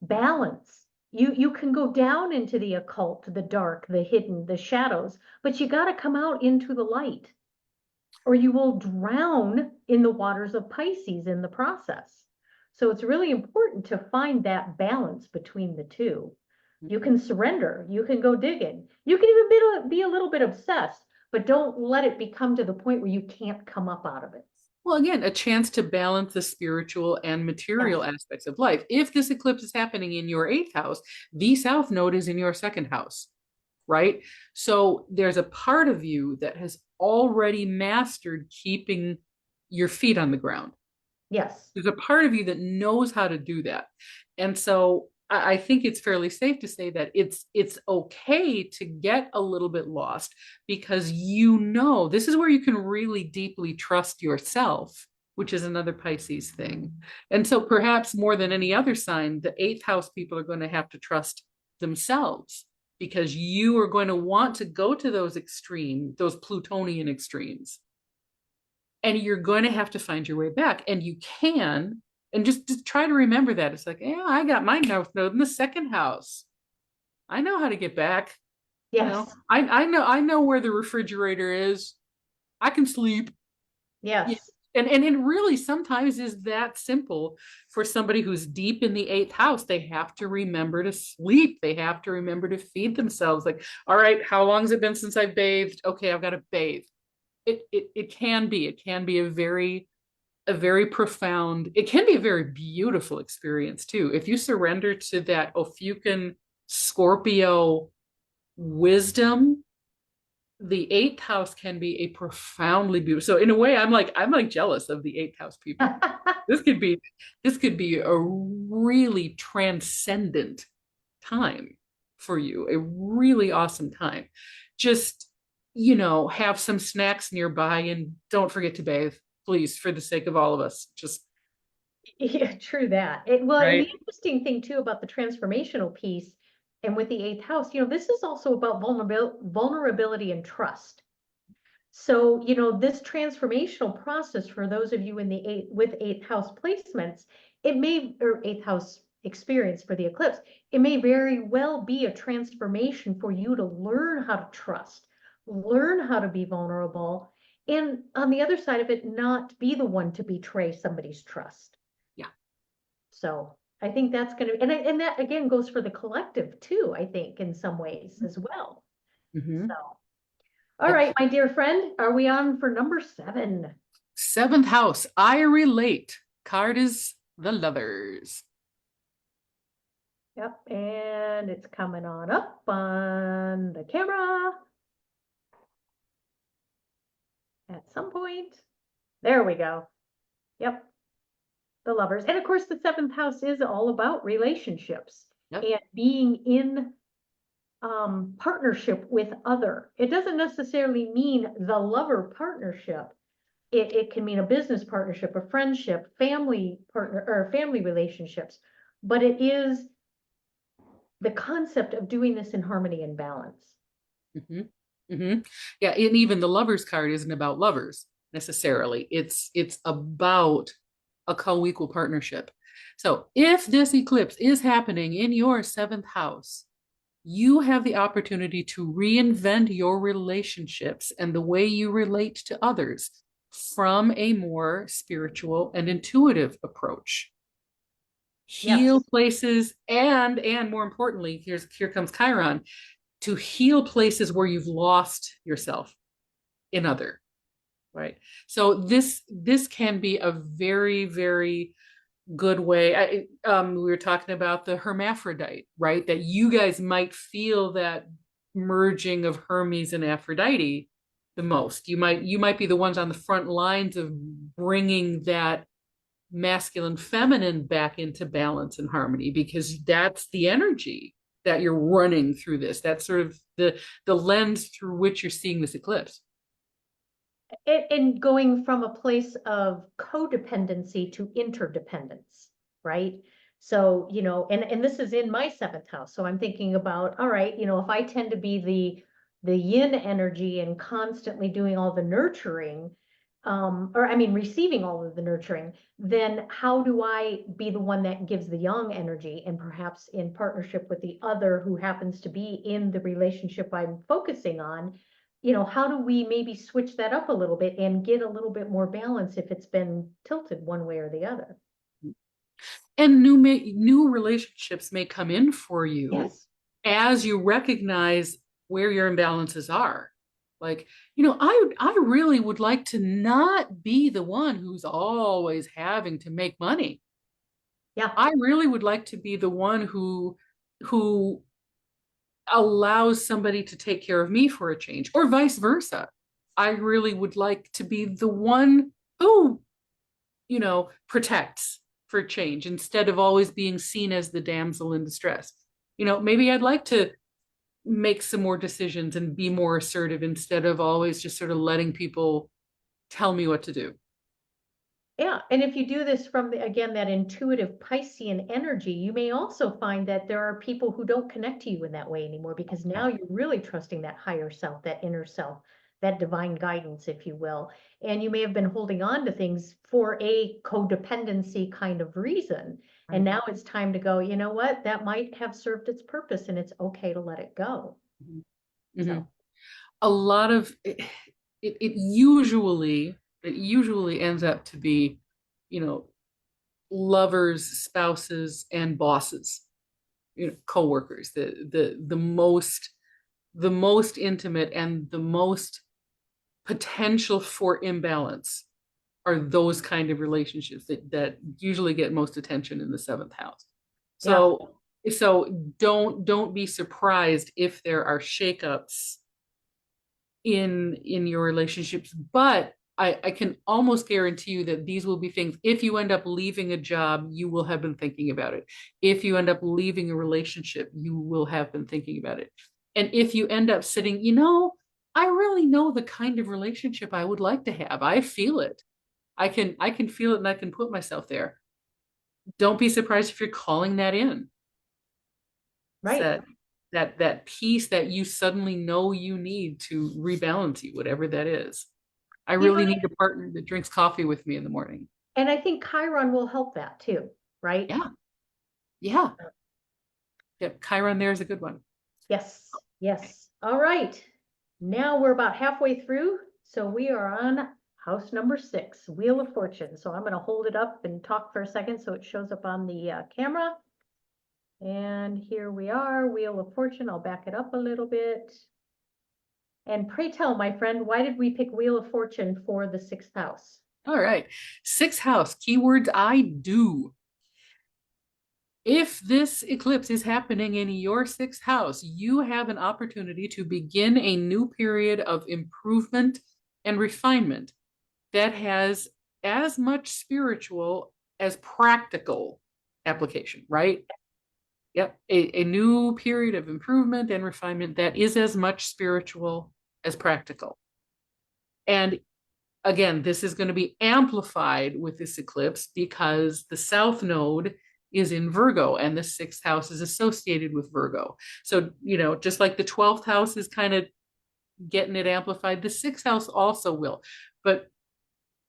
balance. You can go down into the occult, the dark, the hidden, the shadows, but you got to come out into the light, or you will drown in the waters of Pisces in the process. So it's really important to find that balance between the two. You can surrender, you can go digging, you can even be a little bit obsessed, but don't let it become to the point where you can't come up out of it. Well, again, a chance to balance the spiritual and material Yes, aspects of life. If this eclipse is happening in your eighth house, the South Node is in your second house, right? So there's a part of you that has already mastered keeping your feet on the ground. yes, There's a part of you that knows how to do that. And so I think it's fairly safe to say that it's okay to get a little bit lost because you know this is where you can really deeply trust yourself, which is another Pisces thing. And so perhaps more than any other sign, the eighth house people are going to have to trust themselves because you are going to want to go to those extremes, those Plutonian extremes, and you're going to have to find your way back, and you can. And just try to remember that it's like, yeah, I got my north node in the second house. I know how to get back. yes, I know where the refrigerator is. I can sleep. Yeah. yes. And it really sometimes is that simple for somebody who's deep in the eighth house. They have to remember to sleep. They have to remember to feed themselves. Like, all right, how long has it been since I bathed? Okay, I've got to bathe. It can be a very profound, it can be a very beautiful experience too. If you surrender to that Ophiuchian Scorpio wisdom, the eighth house can be a profoundly beautiful. So in a way, I'm like jealous of the eighth house people. This could be this could be a really transcendent time for you, a really awesome time. Just, have some snacks nearby and don't forget to bathe, please, for the sake of all of us. Just Yeah, true that. Well, and the right. interesting thing too about the transformational piece and with the eighth house, this is also about vulnerability and trust. So, this transformational process for those of you in the eighth house placements, or eighth house experience for the eclipse, it may very well be a transformation for you to learn how to trust, learn how to be vulnerable, and on the other side of it, not be the one to betray somebody's trust. Yeah. So I think that's going to, and that again goes for the collective too, I think, in some ways as well. Mm-hmm. So. All Yep. right, my dear friend, are we on for number 7? Seventh house. I relate. Card is the lovers. Yep, and it's coming on up on the camera at some point. There we go. Yep, the lovers. And of course, the 7th house is all about relationships Yep. and being in partnership with other. It doesn't necessarily mean the lover partnership. It can mean a business partnership, a friendship, family partner, or family relationships, but it is the concept of doing this in harmony and balance. Mm-hmm. Mm-hmm. Yeah, and even the lovers card isn't about lovers necessarily. It's about a co-equal partnership. So if this eclipse is happening in your seventh house, you have the opportunity to reinvent your relationships and the way you relate to others from a more spiritual and intuitive approach. Heal Yes, places and more importantly, here comes Chiron, to heal places where you've lost yourself in other, right? So this can be a very, very good way. We were talking about the hermaphrodite, right? That you guys might feel that merging of Hermes and Aphrodite the most. You might be the ones on the front lines of bringing that masculine feminine back into balance and harmony because that's the energy. that you're running through this. That's sort of the lens through which you're seeing this eclipse. And going from a place of codependency to interdependence, right? So, and this is in my seventh house. So I'm thinking about, all right, if I tend to be the yin energy and constantly doing all the nurturing, or I mean, receiving all of the nurturing, then how do I be the one that gives the yang energy and perhaps in partnership with the other who happens to be in the relationship I'm focusing on? How do we maybe switch that up a little bit and get a little bit more balance if it's been tilted one way or the other? And new relationships may come in for you Yes. as you recognize where your imbalances are. Like, I really would like to not be the one who's always having to make money. Yeah. I really would like to be the one who allows somebody to take care of me for a change, or vice versa. I really would like to be the one who, protects for change instead of always being seen as the damsel in distress. Maybe I'd like to make some more decisions and be more assertive instead of always just sort of letting people tell me what to do. Yeah, and if you do this from again, that intuitive Piscean energy, you may also find that there are people who don't connect to you in that way anymore because now you're really trusting that higher self, that inner self, that divine guidance, if you will. And you may have been holding on to things for a codependency kind of reason. And now it's time to go, you know what? That might have served its purpose and it's okay to let it go. Mm-hmm. So, A lot of it usually ends up to be, lovers, spouses, and bosses, coworkers, the most intimate and the most potential for imbalance are those kind of relationships that usually get most attention in the seventh house. yeah, So don't be surprised if there are shakeups in your relationships, but I can almost guarantee you that these will be things. If you end up leaving a job, you will have been thinking about it. If you end up leaving a relationship, you will have been thinking about it. And if you end up sitting, I really know the kind of relationship I would like to have. I feel it. I can feel it and I can put myself there. Don't be surprised if you're calling that in. It's right. that piece that you suddenly know you need to rebalance you, whatever that is. I You know, really need a partner that drinks coffee with me in the morning. and I think Chiron will help that too, right? Yeah, yeah. Yep, Chiron there is a good one. Yes, yes. All right. Now we're about halfway through. So we are on house number 6, Wheel of Fortune. So I'm going to hold it up and talk for a second so it shows up on the camera. And here we are, Wheel of Fortune. I'll back it up a little bit. And pray tell, my friend, why did we pick Wheel of Fortune for the 6th house? All right. Sixth house, keywords I do. If this eclipse is happening in your sixth house, you have an opportunity to begin a new period of improvement and refinement that has as much spiritual as practical application, right? Yep. A new period of improvement and refinement that is as much spiritual as practical. And again, this is going to be amplified with this eclipse because the South Node is in Virgo and the sixth house is associated with Virgo. So, just like the 12th house is kind of getting it amplified, the sixth house also will, but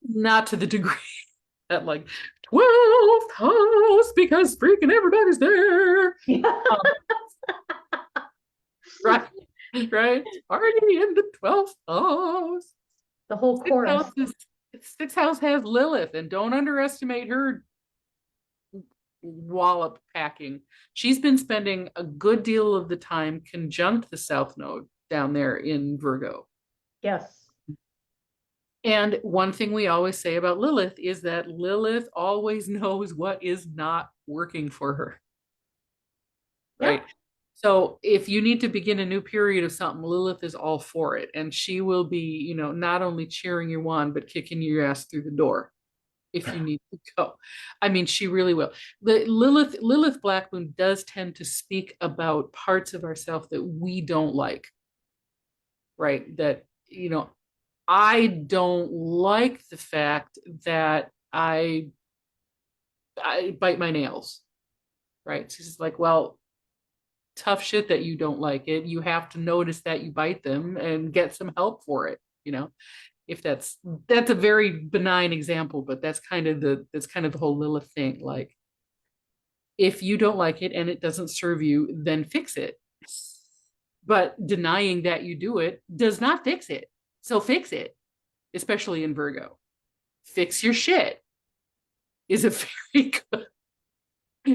not to the degree that like 12th house because freaking everybody's there. Um, right, right. Party in the 12th house. The whole Sixth chorus. house is sixth house has Lilith, and don't underestimate her wallop packing. She's been spending a good deal of the time conjunct the South Node down there in Virgo. Yes. And one thing we always say about Lilith is that Lilith always knows what is not working for her. Yeah. Right. So if you need to begin a new period of something, Lilith is all for it. And she will be, not only cheering you on, but kicking your ass through the door. if you need to go. I mean, she really will. The Lilith Black Moon does tend to speak about parts of ourselves that we don't like, right? That, I don't like the fact that I bite my nails, right? She's like, well, tough shit that you don't like it. You have to notice that you bite them and get some help for it, if that's a very benign example, but that's kind of the whole Lilith thing. Like, if you don't like it and it doesn't serve you, then fix it. But denying that you do it does not fix it. So fix it, especially in Virgo. Fix your shit is a very good,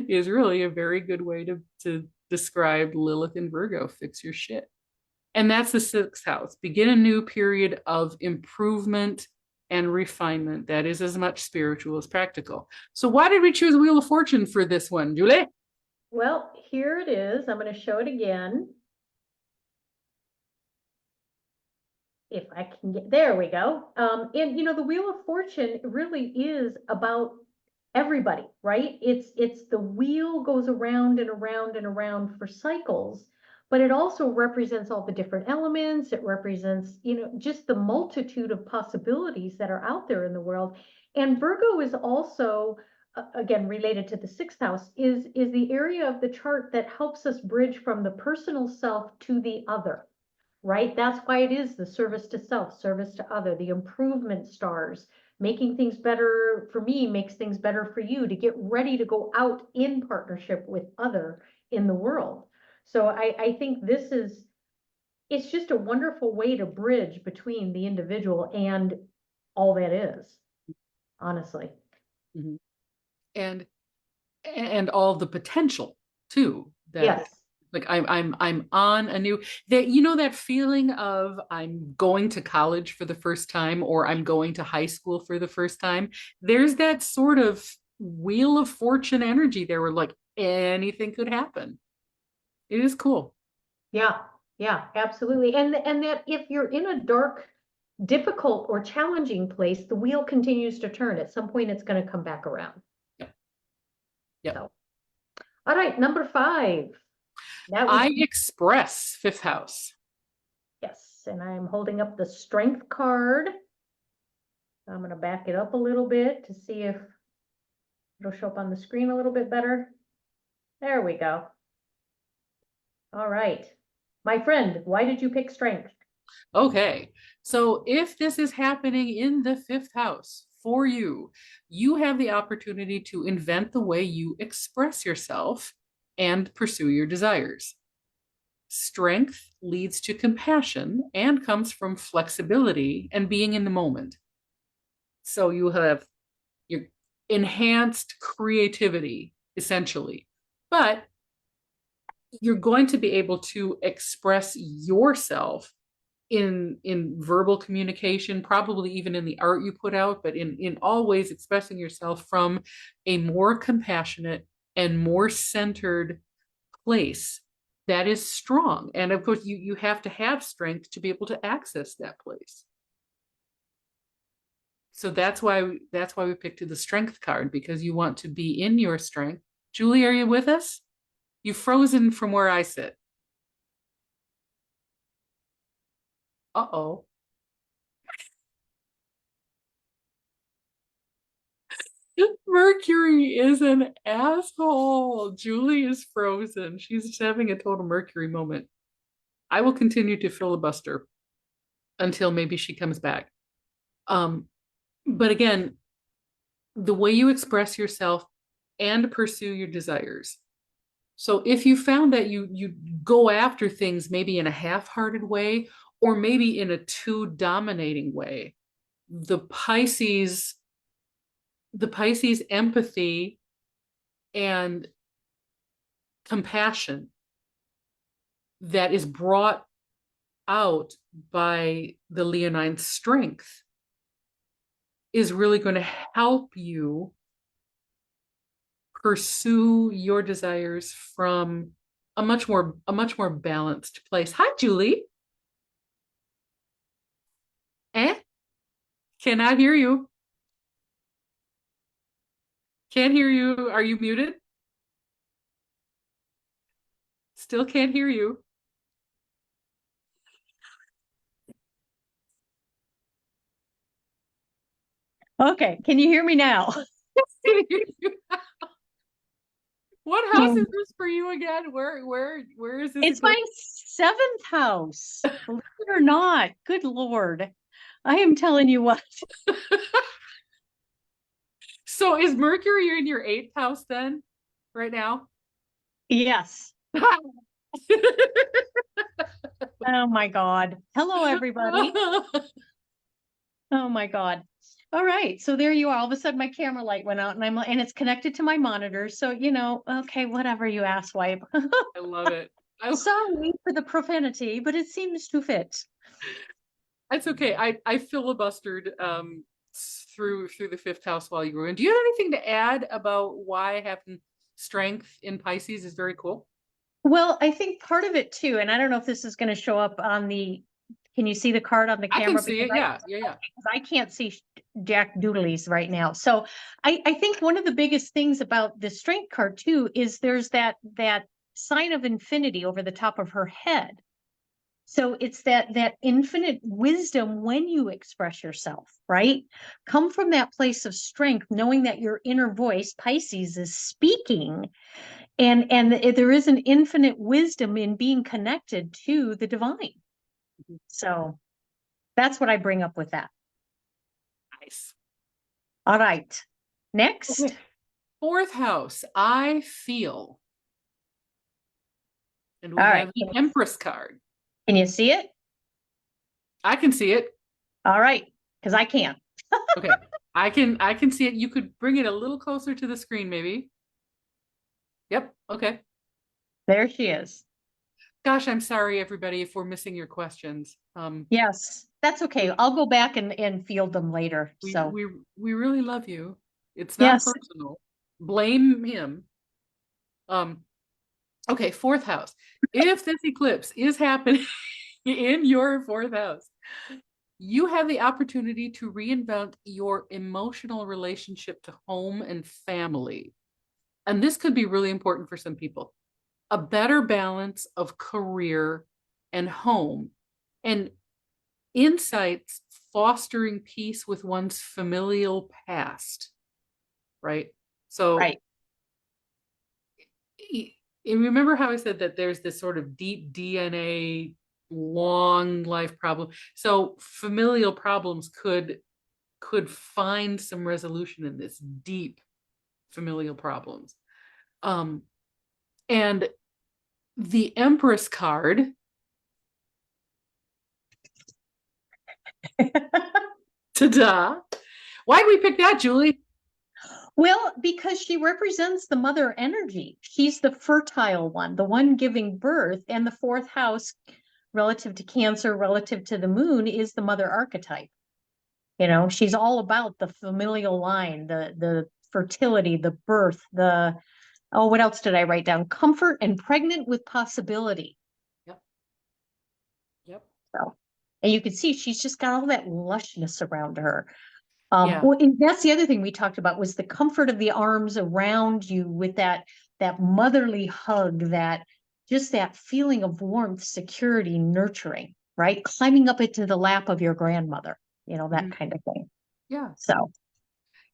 is really a very good way to describe Lilith in Virgo. Fix your shit. And that's the sixth house. Begin a new period of improvement and refinement that is as much spiritual as practical. So why did we choose Wheel of Fortune for this one, Julie? Well, here it is. I'm going to show it again. If I can get, there we go. And the Wheel of Fortune really is about everybody, right? It's the wheel goes around and around and around for cycles, but it also represents all the different elements. It represents, just the multitude of possibilities that are out there in the world. And Virgo is also, again, related to the sixth house, is the area of the chart that helps us bridge from the personal self to the other, right? That's why it is the service to self, service to other, the improvement stars, making things better for me makes things better for you, to get ready to go out in partnership with other in the world. So I think it's just a wonderful way to bridge between the individual and all that is, honestly. Mhm. And and all the potential too, that Yes. like I'm on a new, that that feeling of I'm going to college for the first time or I'm going to high school for the first time. There's that sort of Wheel of Fortune energy there where like anything could happen. It is cool. Yeah, yeah, absolutely. And that if you're in a dark, difficult or challenging place, the wheel continues to turn. At some point, it's going to come back around. Yep. Yep. So, all right, number 5. That was, I express fifth house. yes, and I'm holding up the strength card. I'm going to back it up a little bit to see if it'll show up on the screen a little bit better. There we go. All right. My friend, why did you pick strength? Okay. So if this is happening in the fifth house for you, you have the opportunity to invent the way you express yourself and pursue your desires. Strength leads to compassion and comes from flexibility and being in the moment. So you have your enhanced creativity, essentially, but you're going to be able to express yourself in verbal communication, probably even in the art you put out, but in all ways expressing yourself from a more compassionate and more centered place that is strong. And of course, you have to have strength to be able to access that place. So that's why we picked the strength card, because you want to be in your strength. Julie, are you with us? You've frozen from where I sit. Uh-oh. Mercury is an asshole. Julie is frozen. She's having a total Mercury moment. I will continue to filibuster until maybe she comes back. But again, the way you express yourself and pursue your desires. So if you found that you go after things maybe in a half-hearted way or maybe in a too dominating way, the Pisces, empathy and compassion that is brought out by the Leonine strength is really going to help you pursue your desires from a much more balanced place. Hi, Julie. Eh? Cannot hear you. Can't hear you. Are you muted? Still can't hear you. Okay, can you hear me now? What house is this for you again? Where is this It's my eclipse? seventh house, believe it or not. Good Lord. I am telling you what. So is Mercury in your eighth house then, right now? Yes. Oh my God. Hello, everybody. Oh my God. All right. So there you are. All of a sudden my camera light went out and it's connected to my monitor. So, okay, whatever you ask, wipe. I love it. Sorry for the profanity, but it seems to fit. It's okay. I filibustered through the fifth house while you were in. Do you have anything to add about why having strength in Pisces is very cool? Well, I think part of it too, and I don't know if this is going to show up can you see the card on the I can camera? see Because it. Yeah, yeah, yeah. I can't see Jack Doodlies right now. So I think one of the biggest things about the strength card too is there's that sign of infinity over the top of her head. So it's that infinite wisdom when you express yourself, right? Come from that place of strength, knowing that your inner voice, Pisces, is speaking, and there is an infinite wisdom in being connected to the divine. So that's what I bring up with that. Nice. All right. Next. Okay. Fourth house, I feel. And All we right. have the Empress card. Can you see it? I can see it. All right. Because I can't. Okay. I can see it. You could bring it a little closer to the screen, maybe. Yep. Okay. There she is. Gosh, I'm sorry, everybody, if we're missing your questions. Yes. That's okay. I'll go back and field them later. We So, we we really love you. It's not yes. personal. Blame him. Um, okay, fourth house. If this eclipse is happening in your fourth house, you have the opportunity to reinvent your emotional relationship to home and family. And this could be really important for some people. A better balance of career and home, and insights fostering peace with one's familial past, right? So Right. and remember how I said that there's this sort of deep DNA long life problem. So familial problems could find some resolution in this deep familial problems. Um, and the Empress card, ta-da! Why did we pick that, Julie? Well, because she represents the mother energy. She's the fertile one, the one giving birth. And the fourth house, relative to Cancer, relative to the moon, is the mother archetype. She's all about the familial line, the fertility, the birth, what else did I write down? Comfort and pregnant with possibility. Yep. Yep. So, and you can see she's just got all that lushness around her. Yeah. Well, and that's the other thing we talked about was the comfort of the arms around you with that motherly hug, that feeling of warmth, security, nurturing, right? Climbing up into the lap of your grandmother, that Mhm. kind of thing. Yeah. So,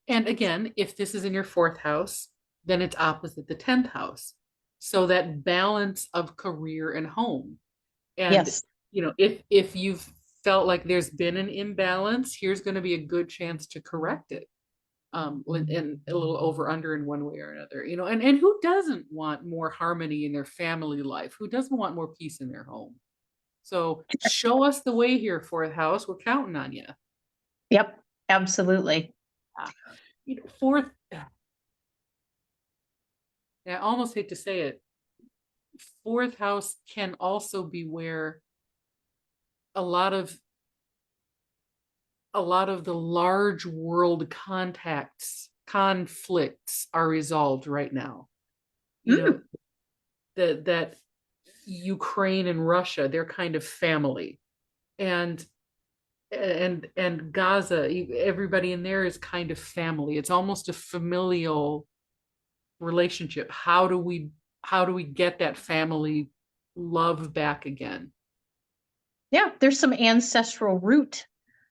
And again, if this is in your fourth house, then it's opposite the 10th house. So that balance of career and home. And yes, if you've felt like there's been an imbalance, here's going to be a good chance to correct it. And a little over under in one way or another. And who doesn't want more harmony in their family life? Who doesn't want more peace in their home? So show us the way here, fourth house. We're counting on you. yep, absolutely. Fourth, I almost hate to say it, fourth house can also be where a lot of the large world conflicts are resolved right now. You know, Mm, that Ukraine and Russia, they're kind of family. And and Gaza, everybody in there is kind of family. It's almost a familial relationship. How do we get that family love back again? Yeah, there's some ancestral root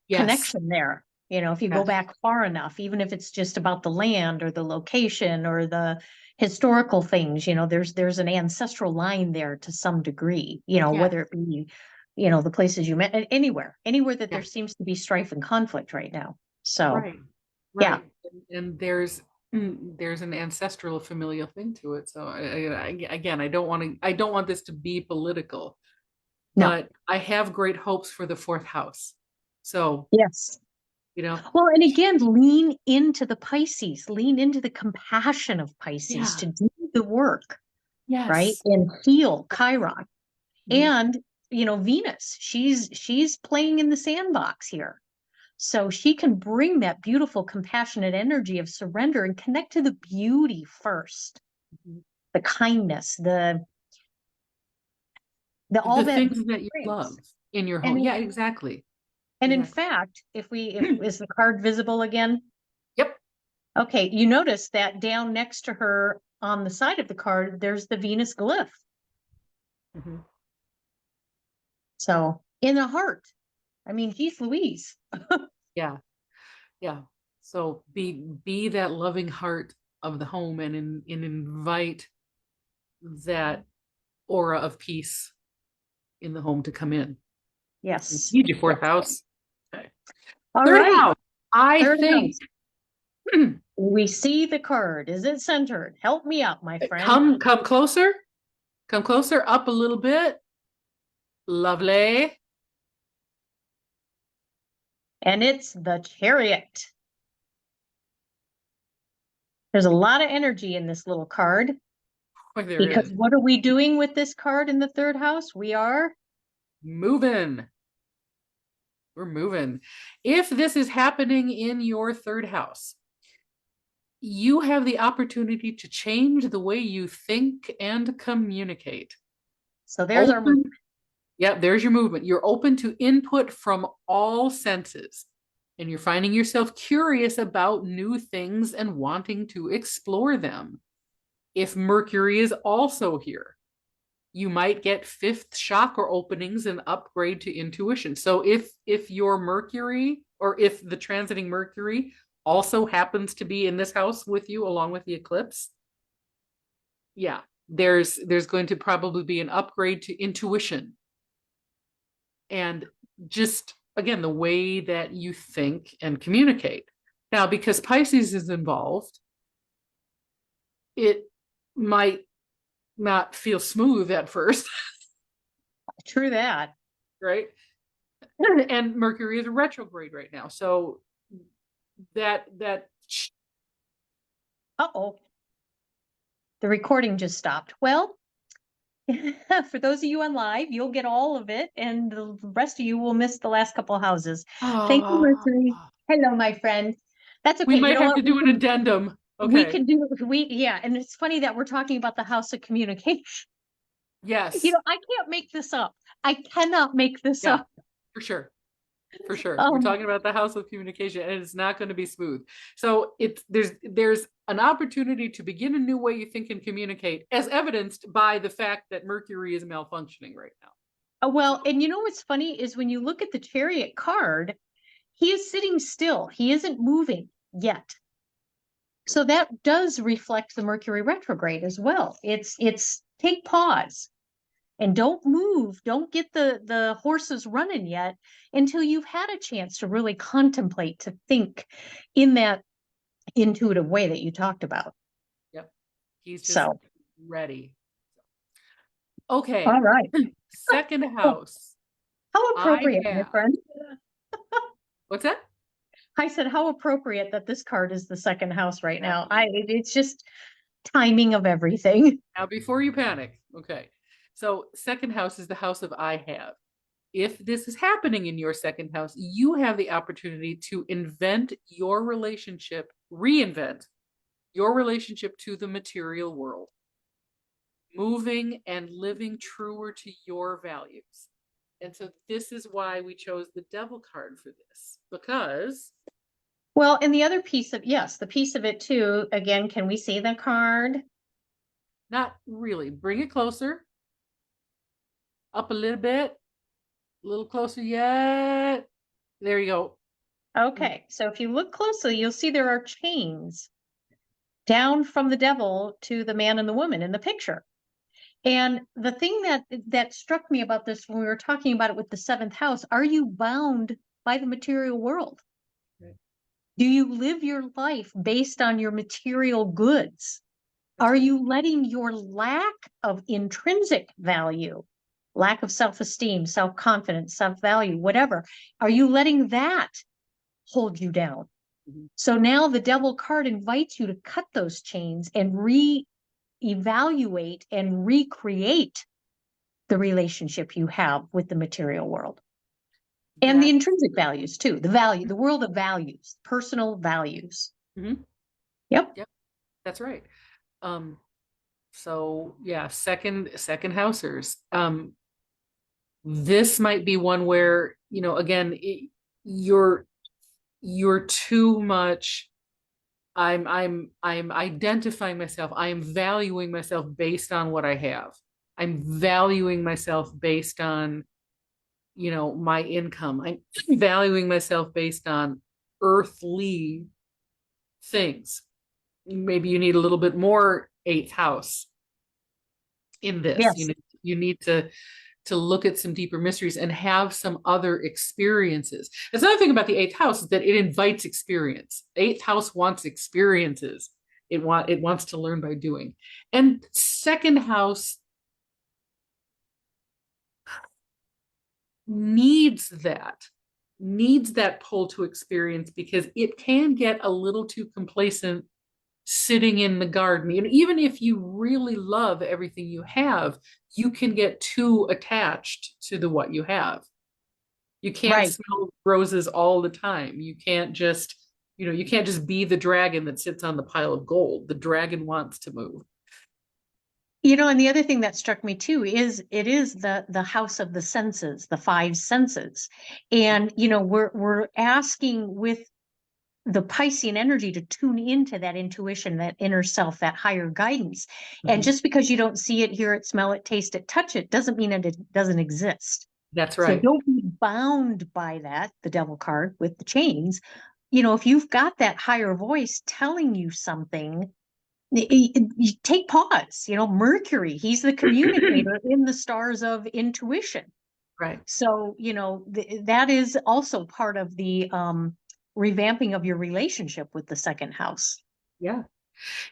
Yes, connection there. If you go yes, back far enough, even if it's just about the land or the location or the historical things, there's an ancestral line there to some degree, yes, whether it be, the places you met, anywhere that there yeah, seems to be strife and conflict right now. So, right, yeah, right. And there's an ancestral familial thing to it. So again, I don't want this to be political, no, but I have great hopes for the fourth house. So, yes. you know, Well, and again, lean into the Pisces, lean into the compassion of Pisces yeah, to do the work, right? yes. And heal Chiron. Mhm. And, Venus, she's playing in the sandbox here. So she can bring that beautiful, compassionate energy of surrender and connect to the beauty first, Mhm. the kindness, the all The that things that you love brings. in your And home. in, Yeah, exactly. and in Exactly. fact, if is the card visible again? Yep. Okay, you notice that down next to her on the side of the card, there's the Venus glyph. Mhm. So in the heart. I mean, geez Louise. Yeah. Yeah. So be that loving heart of the home and invite that aura of peace in the home to come in. Yes. Need your Yes. fourth house. Okay. All Third right. house. I Third think house. We see the card. Is it centered? Help me out, my friend. come closer. Come closer up a little bit. Lovely. And it's the Chariot. There's a lot of energy in this little card Boy, there because is. what are we doing with this card in the third house? We are. Moving. We're moving. If this is happening in your third house, you have the opportunity to change the way you think and communicate. So there's our move. Open, yeah, there's your movement. You're open to input from all senses, and you're finding yourself curious about new things and wanting to explore them. If Mercury is also here, you might get fifth chakra openings and upgrade to intuition. So if your Mercury or if the transiting Mercury also happens to be in this house with you along with the eclipse, yeah, there's going to probably be an upgrade to intuition and just again the way that you think and communicate. Now, because Pisces is involved, it might not feel smooth at first, True that. right? And Mercury is a retrograde right now. So that Uh-oh. The recording just stopped. Well, for those of you on live, you'll get all of it, and the rest of you will miss the last couple of houses. Thank you, uh, Mercury. Hello, my friend. That's we okay. You might know have what? to do an addendum. We Okay. can do yeah, and it's funny that we're talking about the house of communication. Yes. I can't make this up. I cannot make this Yeah, up. for sure. For sure. We're Um, talking about the house of communication and it's not going to be smooth. So it's there's an opportunity to begin a new way you think and communicate as evidenced by the fact that Mercury is malfunctioning right now. well, So and what's funny is when you look at the Chariot card, he is sitting still. He isn't moving yet. So that does reflect the Mercury retrograde as well. It's take pause and don't move. Don't get the horses running yet until you've had a chance to really contemplate, to think in that intuitive way that you talked about. yep. He's just So, ready. all Okay. right. Second Oh, house. how I appropriate, my have friend. what's that? I said, how appropriate that this card is the second house right now. Exactly. It's just timing of everything. Now before you panic. Okay. So second house is the house of I have. If this is happening in your second house, you have the opportunity to reinvent your relationship to the material world, moving and living truer to your values. And so this is why we chose the devil card for this, because Well, and the other piece of, yes, the piece of it too, again, can we see the card? not really. Bring it closer, up a little closer yet. There you go. Okay, so if you look closely, you'll see there are chains down from the devil to the man and the woman in the picture. And the thing that struck me about this when we were talking about it with the seventh house, are you bound by the material world? Okay. Do you live your life based on your material goods? That's Are right. you letting your lack of intrinsic value, lack of self-esteem, self-confidence, self-value, whatever, are you letting that hold you down? Mhm. So now the devil card invites you to cut those chains and re-evaluate and recreate the relationship you have with the material world and the That, intrinsic values too, the value, the world of values, personal values. mhm. Yep. Yep, that's right. Um, so yeah, second housers. This might be one where, again, you're too much. I'm identifying myself. I am valuing myself based on what I have. I'm valuing myself based on, my income. I'm valuing myself based on earthly things. Maybe you need a little bit more eighth house in this. Yes. You need to look at some deeper mysteries and have some other experiences. That's another thing about the eighth house is that it invites experience. Eighth house wants experiences. It wants to learn by doing. And second house needs that pull to experience because it can get a little too complacent sitting in the garden. Even if you really love everything you have, you can get too attached to the what you have. You can't Right. smell roses all the time. You can't just be the dragon that sits on the pile of gold. The dragon wants to move. And the other thing that struck me too is it is the house of the senses, the five senses. And we're asking with the Piscean energy to tune into that intuition, that inner self, that higher guidance. And Mhm. just because you don't see it, hear it, smell it, taste it, touch it, doesn't mean that it doesn't exist. That's So right. don't be bound by that, the devil card with the chains. If you've got that higher voice telling you something, you take pause. Mercury, he's the communicator in the stars of intuition. Right. So that is also part of the revamping of your relationship with the second house. Yeah.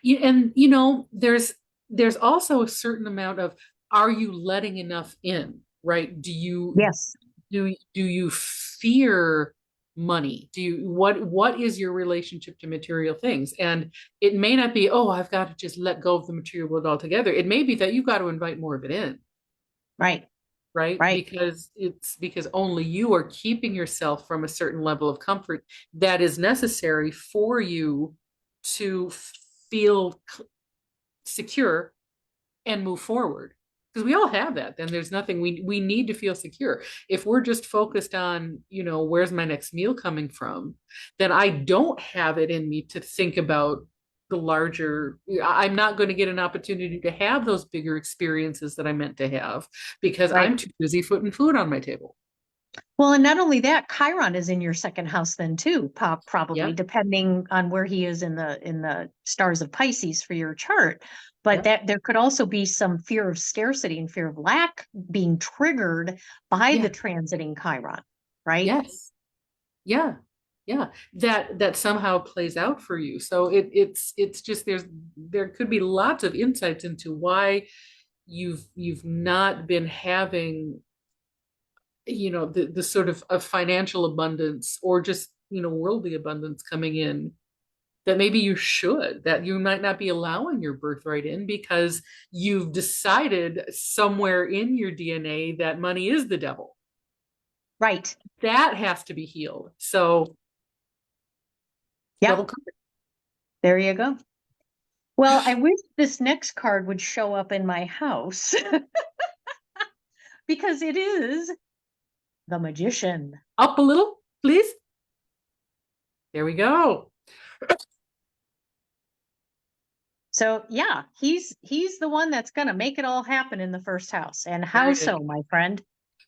And there's also a certain amount of, are you letting enough in, right? Yes. Do you fear money? What is your relationship to material things? And it may not be, oh, I've got to just let go of the material world altogether. It may be that you've got to invite more of it in, Right. right? Right. Because only you are keeping yourself from a certain level of comfort that is necessary for you to feel secure and move forward, because we all have that. Then there's nothing, we need to feel secure. If we're just focused on, where's my next meal coming from, then I don't have it in me to think about the larger. I'm not going to get an opportunity to have those bigger experiences that I meant to have because Right. I'm too busy putting food on my table. Well, and not only that, Chiron is in your second house then too, Yeah. probably depending on where he is in the stars of Pisces for your chart. But Yeah. that there could also be some fear of scarcity and fear of lack being triggered by Yeah. the transiting Chiron, right? Yes. Yeah. Yeah, that somehow plays out for you. So it's just, there could be lots of insights into why you've not been having, the sort of financial abundance or just, worldly abundance coming in, that maybe you should, that you might not be allowing your birthright in because you've decided somewhere in your DNA that money is the devil. Right. That has to be healed. So Yep. double credit. There you go. Well, I wish this next card would show up in my house because it is the magician. Up a little, please. There we go. So yeah, he's the one that's going to make it all happen in the first house. And There how it is. so, my friend?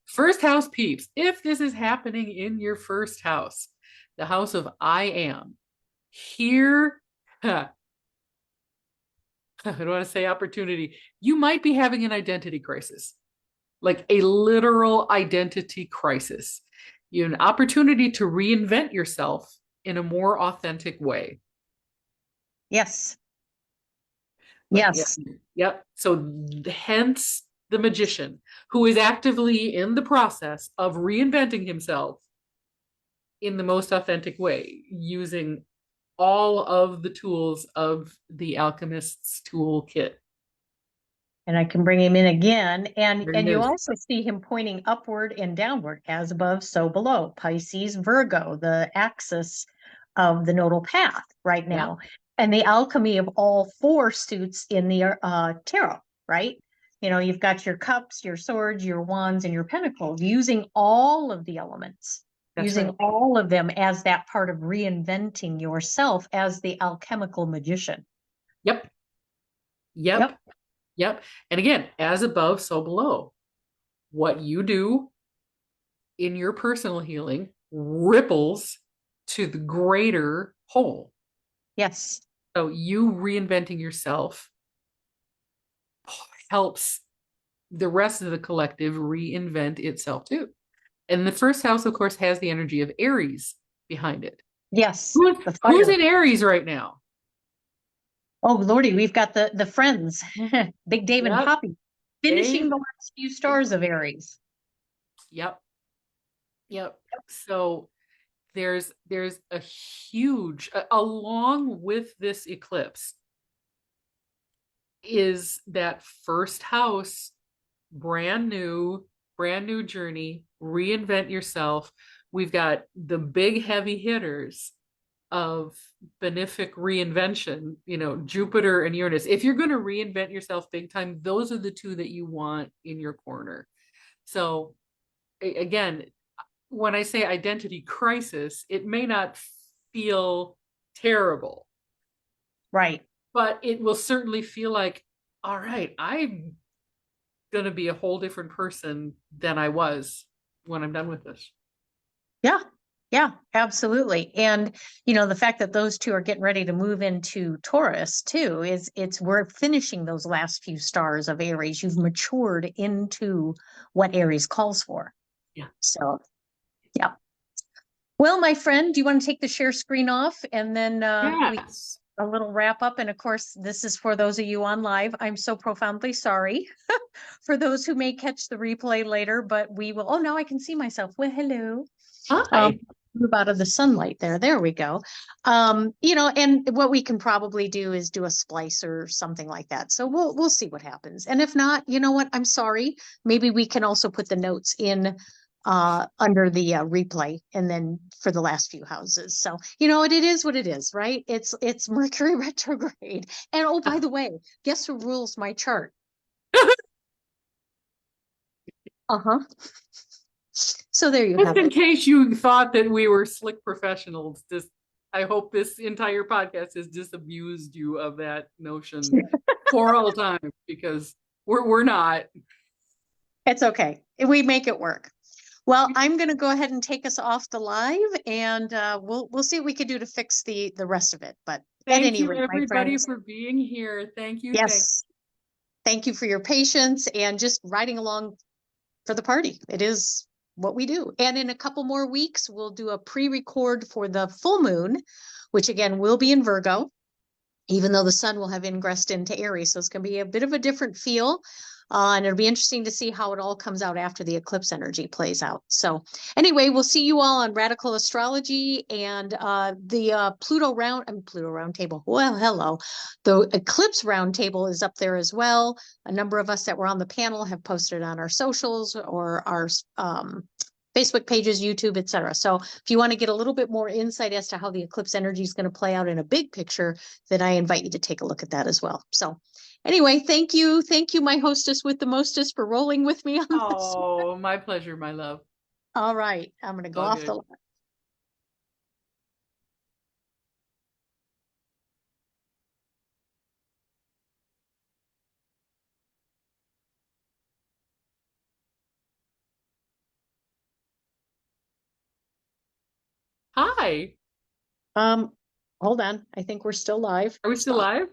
First house peeps. If this is happening in your first house, the house of I am, here, I don't want to say opportunity. You might be having an identity crisis, like a literal identity crisis. You have an opportunity to reinvent yourself in a more authentic way. Yes. Like, yeah, Yes. yep. So hence the magician who is actively in the process of reinventing himself in the most authentic way, using all of the tools of the alchemist's toolkit. And I can bring him in again. There And he you is. also see him pointing upward and downward, as above, so below. Pisces, Virgo, the axis of the nodal path right Yeah, now. And the alchemy of all four suits in the tarot, right? You know, you've got your cups, your swords, your wands, and your pentacles, using all of the elements, that's using right. all of them as that part of reinventing yourself as the alchemical magician. Yep. Yep. Yep. Yep. And again, as above, so below. What you do in your personal healing ripples to the greater whole. Yes. So you reinventing yourself helps the rest of the collective reinvent itself too. And the first house, of course, has the energy of Aries behind it. Yes. Who's, The who's fire. in Aries right now? Oh, Lordy, we've got the friends, Big Dave and Yep. Poppy, finishing Dave. the last few stars of Aries. Yep. Yep. So there's a huge along with this eclipse is that first house, brand new journey, reinvent yourself. We've got the big heavy hitters of benefic reinvention, Jupiter and Uranus. If you're going to reinvent yourself big time, those are the two that you want in your corner. So again, when I say identity crisis, it may not feel terrible, Right. but it will certainly feel like, all right, I'm going to be a whole different person than I was when I'm done with this. Yeah. Yeah, absolutely. And the fact that those two are getting ready to move into Taurus too is we're finishing those last few stars of Aries. You've matured into what Aries calls for. Yeah. So, yeah. Well, my friend, do you want to take the share screen off and then Yes. a little wrap up? And of course, this is for those of you on live. I'm so profoundly sorry for those who may catch the replay later, but we will. Oh, now I can see myself. Well, hello. Hi. Move out of the sunlight there. There we go. And what we can probably do is do a splice or something like that. So we'll see what happens. And if not, you know what? I'm sorry. Maybe we can also put the notes in under the replay and then for the last few houses. So it is what it is, right? It's Mercury retrograde. And oh, by the way, guess who rules my chart? Uh-huh. So there you Just have in it. case you thought that we were slick professionals, I hope this entire podcast has disabused you of that notion for all time, because we're not. It's okay. We make it work. Well, I'm going to go ahead and take us off the live, and we'll see what we could do to fix the rest of it. But at Thank any you, rate, my everybody, friends, for being here. Thank you. yes, thank you for your patience and just riding along for the party. It is what we do. And in a couple more weeks, we'll do a pre-record for the full moon, which again will be in Virgo, even though the sun will have ingressed into Aries. So it's going to be a bit of a different feel. And it'll be interesting to see how it all comes out after the eclipse energy plays out. So anyway, we'll see you all on Radical Astrology and the Pluto Roundtable. Well, hello. The Eclipse Roundtable is up there as well. A number of us that were on the panel have posted on our socials or our Facebook pages, YouTube, etc. So if you want to get a little bit more insight as to how the eclipse energy is going to play out in a big picture, then I invite you to take a look at that as well. So anyway, thank you, my hostess with the mostest, for rolling with me on this. Oh, my pleasure, my love. All right, I'm going to go All off the good. line. Hi. Hold on. I think we're still live. Are we still Stop. live?